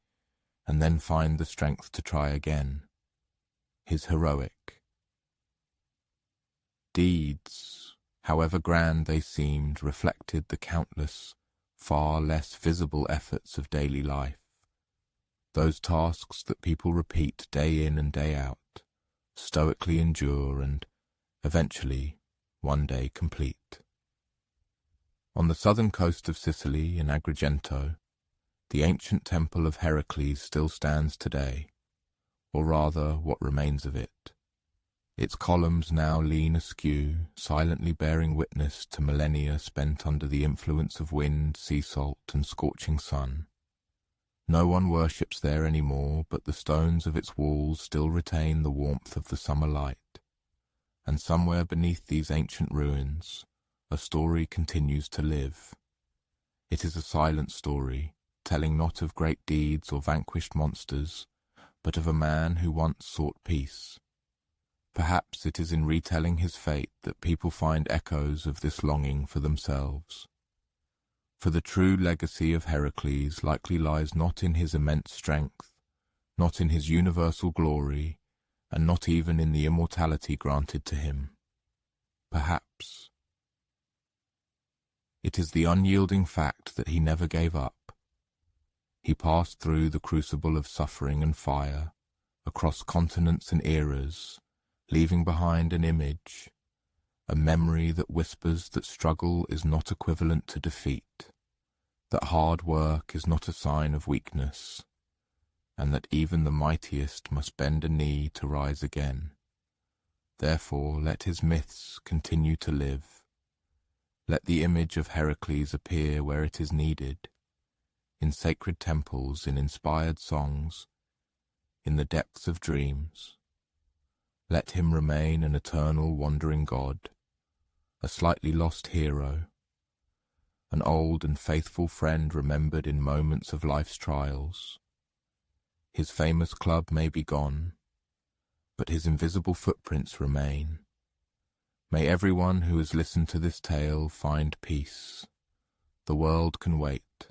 and then find the strength to try again. His heroic deeds, however grand they seemed, reflected the countless, far less visible efforts of daily life. Those tasks that people repeat day in and day out, stoically endure and, eventually, one day complete. On the southern coast of Sicily, in Agrigento, the ancient temple of Heracles still stands today, or rather what remains of it. Its columns now lean askew, silently bearing witness to millennia spent under the influence of wind, sea salt, and scorching sun. No one worships there anymore, but the stones of its walls still retain the warmth of the summer light. And somewhere beneath these ancient ruins, a story continues to live. It is a silent story, telling not of great deeds or vanquished monsters, but of a man who once sought peace. Perhaps it is in retelling his fate that people find echoes of this longing for themselves. For the true legacy of Heracles likely lies not in his immense strength, not in his universal glory, and not even in the immortality granted to him. Perhaps it is the unyielding fact that he never gave up. He passed through the crucible of suffering and fire, across continents and eras, leaving behind an image, a memory that whispers that struggle is not equivalent to defeat, that hard work is not a sign of weakness, and that even the mightiest must bend a knee to rise again. Therefore, let his myths continue to live. Let the image of Heracles appear where it is needed, in sacred temples, in inspired songs, in the depths of dreams. Let him remain an eternal wandering god, a slightly lost hero, an old and faithful friend remembered in moments of life's trials. His famous club may be gone, but his invisible footprints remain. May everyone who has listened to this tale find peace. The world can wait,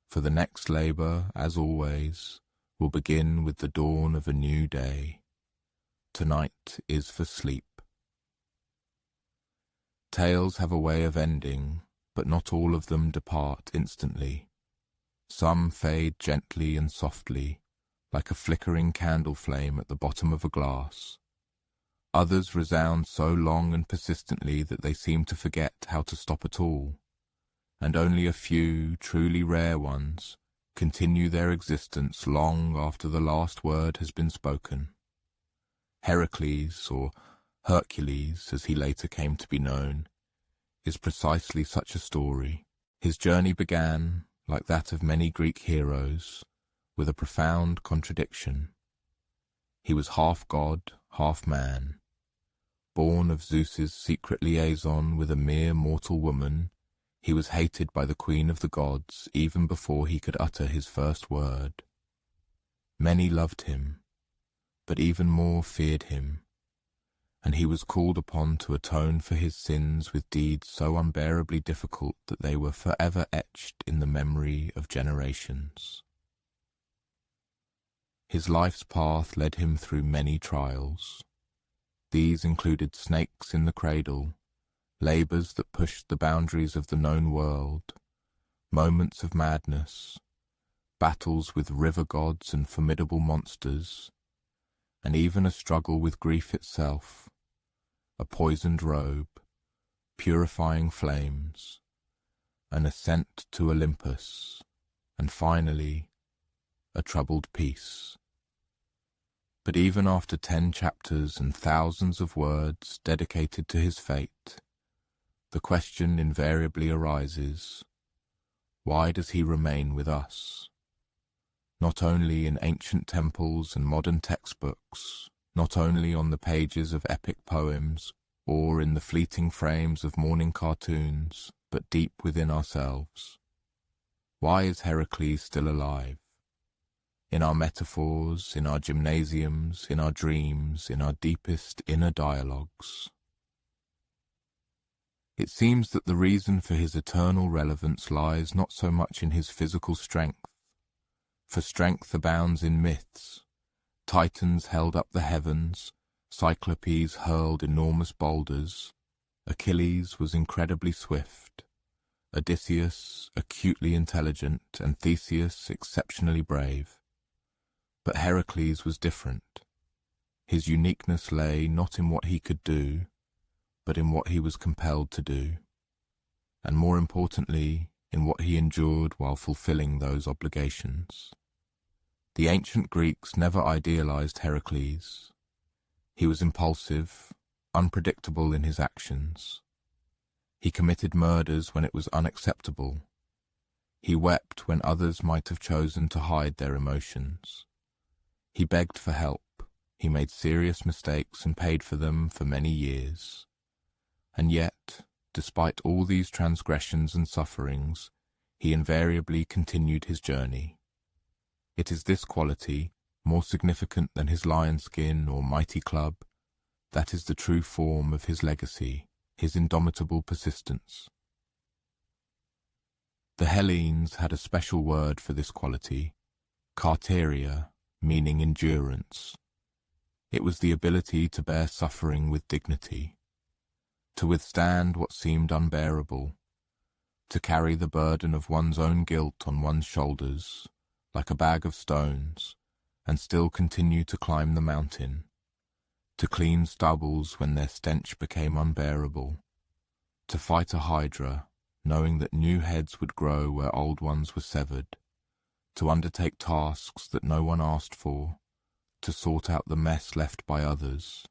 for the next labor, as always, will begin with the dawn of a new day. Tonight is for sleep. Tales have a way of ending, but not all of them depart instantly. Some fade gently and softly, like a flickering candle flame at the bottom of a glass. Others resound so long and persistently that they seem to forget how to stop at all, and only a few truly rare ones continue their existence long after the last word has been spoken. Heracles, or Hercules as he later came to be known, is precisely such a story. His journey began, like that of many Greek heroes, with a profound contradiction. He was half god, half man. Born of Zeus's secret liaison with a mere mortal woman, he was hated by the queen of the gods even before he could utter his first word. Many loved him, but even more feared him, and he was called upon to atone for his sins with deeds so unbearably difficult that they were forever etched in the memory of generations. His life's path led him through many trials. These included snakes in the cradle, labors that pushed the boundaries of the known world, moments of madness, battles with river gods and formidable monsters, and even a struggle with grief itself, a poisoned robe, purifying flames, an ascent to Olympus, and finally, a troubled peace. But even after 10 chapters and thousands of words dedicated to his fate, the question invariably arises, why does he remain with us? Not only in ancient temples and modern textbooks, not only on the pages of epic poems, or in the fleeting frames of morning cartoons, but deep within ourselves. Why is Heracles still alive? In our metaphors, in our gymnasiums, in our dreams, in our deepest inner dialogues. It seems that the reason for his eternal relevance lies not so much in his physical strength, for strength abounds in myths. Titans held up the heavens, Cyclopes hurled enormous boulders, Achilles was incredibly swift, Odysseus acutely intelligent, and Theseus exceptionally brave. But Heracles was different. His uniqueness lay not in what he could do, but in what he was compelled to do, and more importantly, in what he endured while fulfilling those obligations. The ancient Greeks never idealized Heracles. He was impulsive, unpredictable in his actions. He committed murders when it was unacceptable. He wept when others might have chosen to hide their emotions. He begged for help. He made serious mistakes and paid for them for many years. And yet, despite all these transgressions and sufferings, he invariably continued his journey. It is this quality, more significant than his lion skin or mighty club, that is the true form of his legacy, his indomitable persistence. The Hellenes had a special word for this quality, karteria, meaning endurance. It was the ability to bear suffering with dignity, to withstand what seemed unbearable, to carry the burden of one's own guilt on one's shoulders, like a bag of stones, and still continue to climb the mountain, to clean stubbles when their stench became unbearable, to fight a hydra, knowing that new heads would grow where old ones were severed, to undertake tasks that no one asked for, to sort out the mess left by others,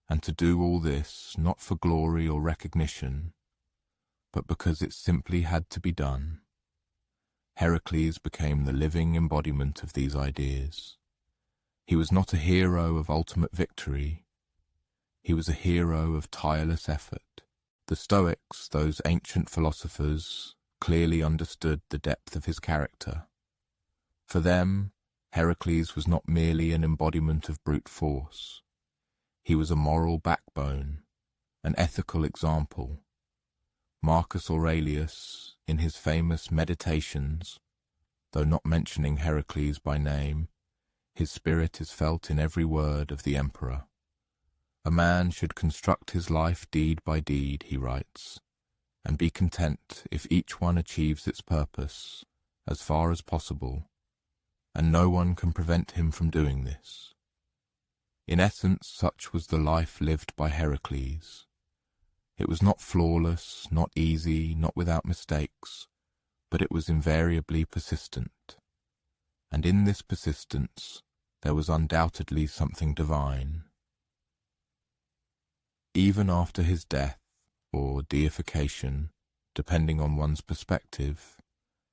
and to do all this not for glory or recognition, but because it simply had to be done. Heracles became the living embodiment of these ideas. He was not a hero of ultimate victory. He was a hero of tireless effort. The Stoics, those ancient philosophers, clearly understood the depth of his character. For them, Heracles was not merely an embodiment of brute force. He was a moral backbone, an ethical example. Marcus Aurelius, in his famous Meditations, though not mentioning Heracles by name, his spirit is felt in every word of the emperor. A man should construct his life deed by deed, he writes, and be content if each one achieves its purpose, as far as possible, and no one can prevent him from doing this. In essence, such was the life lived by Heracles. It was not flawless, not easy, not without mistakes, but it was invariably persistent. And in this persistence, there was undoubtedly something divine. Even after his death, or deification, depending on one's perspective,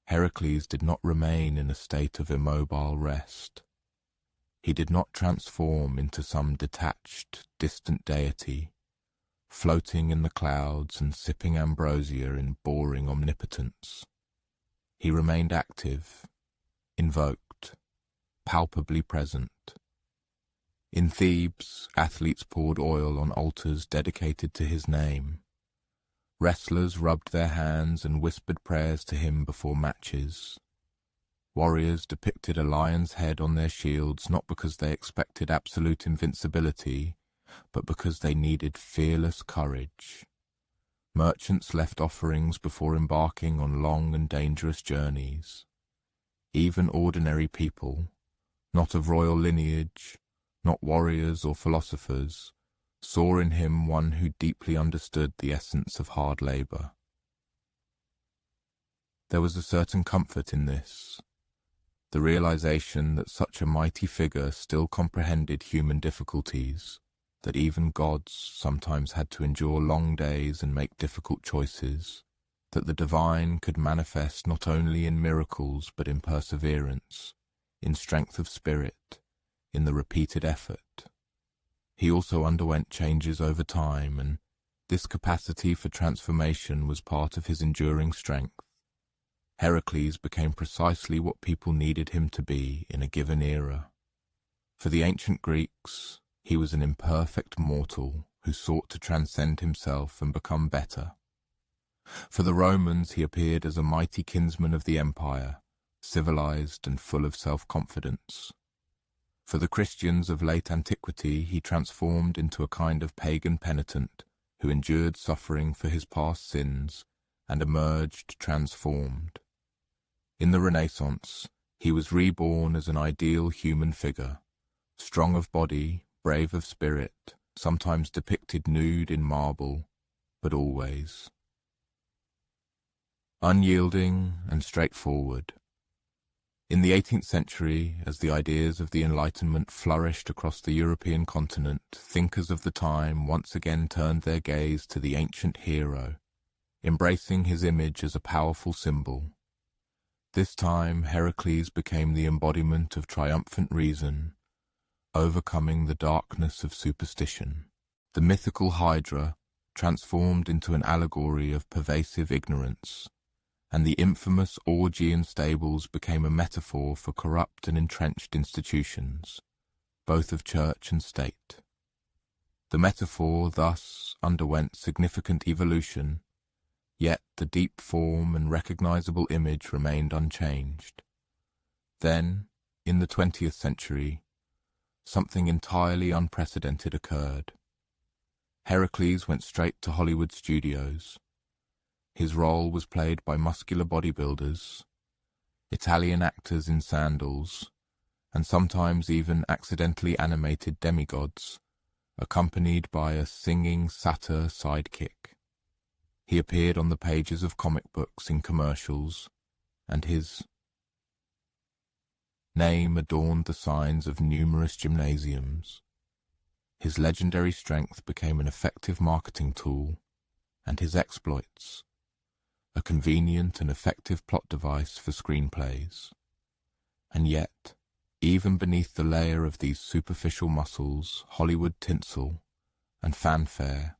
Heracles did not remain in a state of immobile rest. He did not transform into some detached, distant deity, floating in the clouds and sipping ambrosia in boring omnipotence. He remained active, invoked, palpably present. In Thebes, athletes poured oil on altars dedicated to his name. Wrestlers rubbed their hands and whispered prayers to him before matches. Warriors depicted a lion's head on their shields not because they expected absolute invincibility, but because they needed fearless courage. Merchants left offerings before embarking on long and dangerous journeys. Even ordinary people, not of royal lineage, not warriors or philosophers, saw in him one who deeply understood the essence of hard labor. There was a certain comfort in this, the realization that such a mighty figure still comprehended human difficulties, that even gods sometimes had to endure long days and make difficult choices, that the divine could manifest not only in miracles but in perseverance, in strength of spirit, in the repeated effort. He also underwent changes over time, and this capacity for transformation was part of his enduring strength. Heracles became precisely what people needed him to be in a given era. For the ancient Greeks, he was an imperfect mortal who sought to transcend himself and become better. For the Romans, he appeared as a mighty kinsman of the empire, civilized and full of self-confidence. For the Christians of late antiquity, he transformed into a kind of pagan penitent who endured suffering for his past sins and emerged transformed. In the Renaissance, he was reborn as an ideal human figure, strong of body, brave of spirit, sometimes depicted nude in marble, but always unyielding and straightforward. In the 18th century, as the ideas of the Enlightenment flourished across the European continent, thinkers of the time once again turned their gaze to the ancient hero, embracing his image as a powerful symbol. This time, Heracles became the embodiment of triumphant reason, overcoming the darkness of superstition. The mythical Hydra transformed into an allegory of pervasive ignorance, and the infamous Augean stables became a metaphor for corrupt and entrenched institutions, both of church and state. The metaphor thus underwent significant evolution, yet the deep form and recognizable image remained unchanged. Then, in the 20th century, something entirely unprecedented occurred. Heracles went straight to Hollywood studios. His role was played by muscular bodybuilders, Italian actors in sandals, and sometimes even accidentally animated demigods, accompanied by a singing satyr sidekick. He appeared on the pages of comic books in commercials, and his name adorned the signs of numerous gymnasiums. His legendary strength became an effective marketing tool, and his exploits a convenient and effective plot device for screenplays. And yet, even beneath the layer of these superficial muscles, Hollywood tinsel, and fanfare,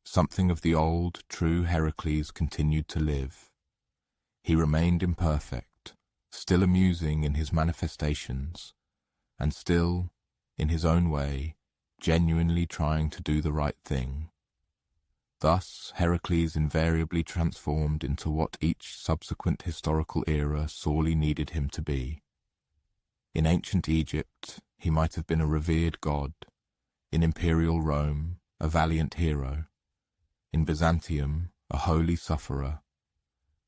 something of the old, true Heracles continued to live. He remained imperfect, still amusing in his manifestations, and still, in his own way, genuinely trying to do the right thing. Thus, Heracles invariably transformed into what each subsequent historical era sorely needed him to be. In ancient Egypt, he might have been a revered god. In imperial Rome, a valiant hero. In Byzantium, a holy sufferer.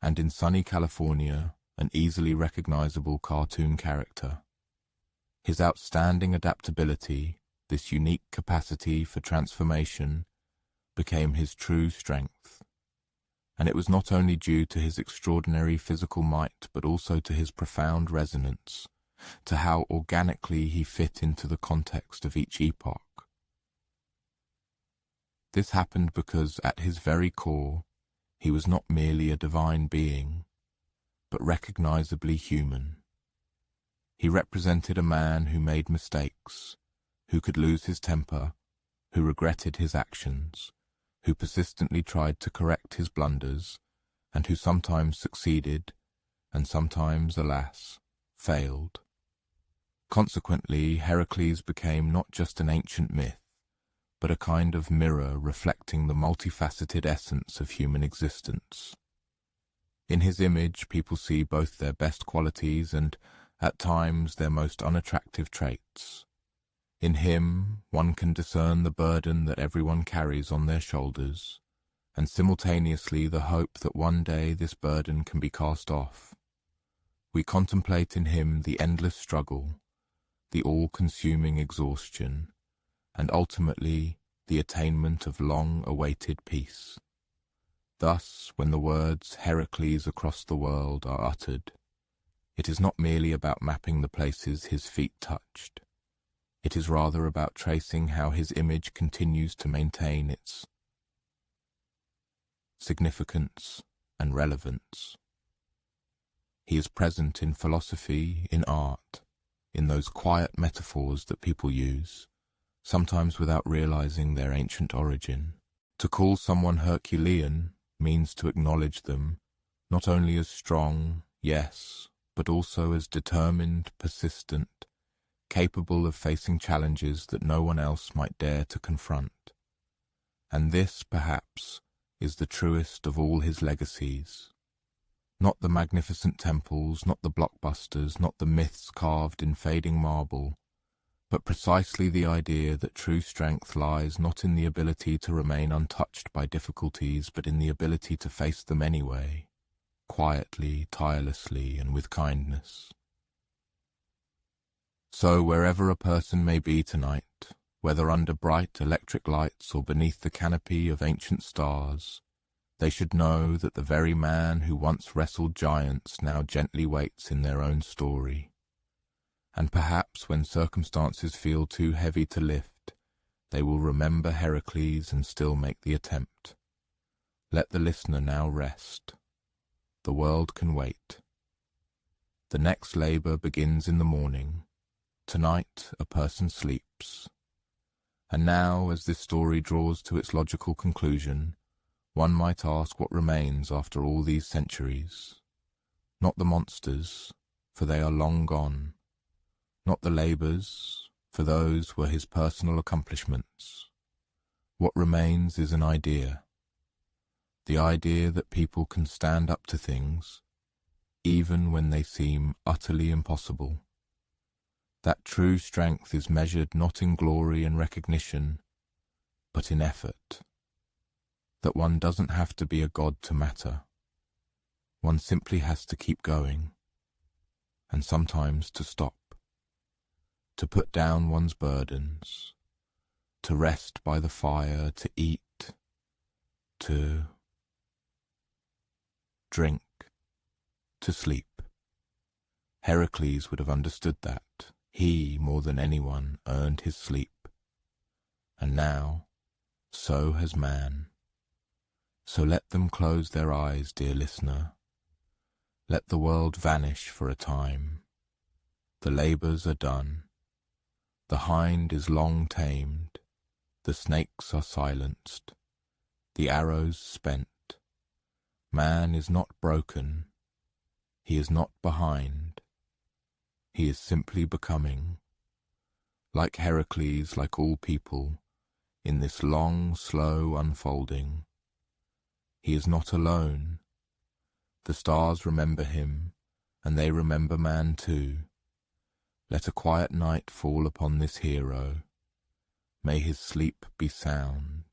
And in sunny California, an easily recognizable cartoon character. His outstanding adaptability, this unique capacity for transformation, became his true strength. And it was not only due to his extraordinary physical might, but also to his profound resonance, to how organically he fit into the context of each epoch. This happened because, at his very core, he was not merely a divine being, but recognizably human. He represented a man who made mistakes, who could lose his temper, who regretted his actions, who persistently tried to correct his blunders, and who sometimes succeeded, and sometimes, alas, failed. Consequently, Heracles became not just an ancient myth, but a kind of mirror reflecting the multifaceted essence of human existence. In his image, people see both their best qualities and, at times, their most unattractive traits. In him, one can discern the burden that everyone carries on their shoulders, and simultaneously the hope that one day this burden can be cast off. We contemplate in him the endless struggle, the all-consuming exhaustion, and ultimately the attainment of long-awaited peace. Thus, when the words Heracles across the world are uttered, it is not merely about mapping the places his feet touched. It is rather about tracing how his image continues to maintain its significance and relevance. He is present in philosophy, in art, in those quiet metaphors that people use, sometimes without realizing their ancient origin. To call someone Herculean means to acknowledge them not only as strong, yes, but also as determined, persistent, capable of facing challenges that no one else might dare to confront. And this, perhaps, is the truest of all his legacies. Not the magnificent temples, not the blockbusters, not the myths carved in fading marble, but precisely the idea that true strength lies not in the ability to remain untouched by difficulties, but in the ability to face them anyway, quietly, tirelessly, and with kindness. So wherever a person may be tonight, whether under bright electric lights or beneath the canopy of ancient stars, they should know that the very man who once wrestled giants now gently waits in their own story. And perhaps when circumstances feel too heavy to lift, they will remember Heracles and still make the attempt. Let the listener now rest. The world can wait. The next labor begins in the morning. Tonight a person sleeps. And now, as this story draws to its logical conclusion, one might ask what remains after all these centuries. Not the monsters, for they are long gone. Not the labors, for those were his personal accomplishments. What remains is an idea. The idea that people can stand up to things, even when they seem utterly impossible. That true strength is measured not in glory and recognition, but in effort. That one doesn't have to be a god to matter. One simply has to keep going, and sometimes to stop, to put down one's burdens, to rest by the fire, to eat, to drink, to sleep. Heracles would have understood that. He, more than anyone, earned his sleep. And now, so has man. So let them close their eyes, dear listener. Let the world vanish for a time. The labors are done. The hind is long tamed. The snakes are silenced. The arrows spent. Man is not broken. He is not behind. He is simply becoming. Like Heracles, like all people, in this long, slow unfolding. He is not alone. The stars remember him, and they remember man too. Let a quiet night fall upon this hero. May his sleep be sound.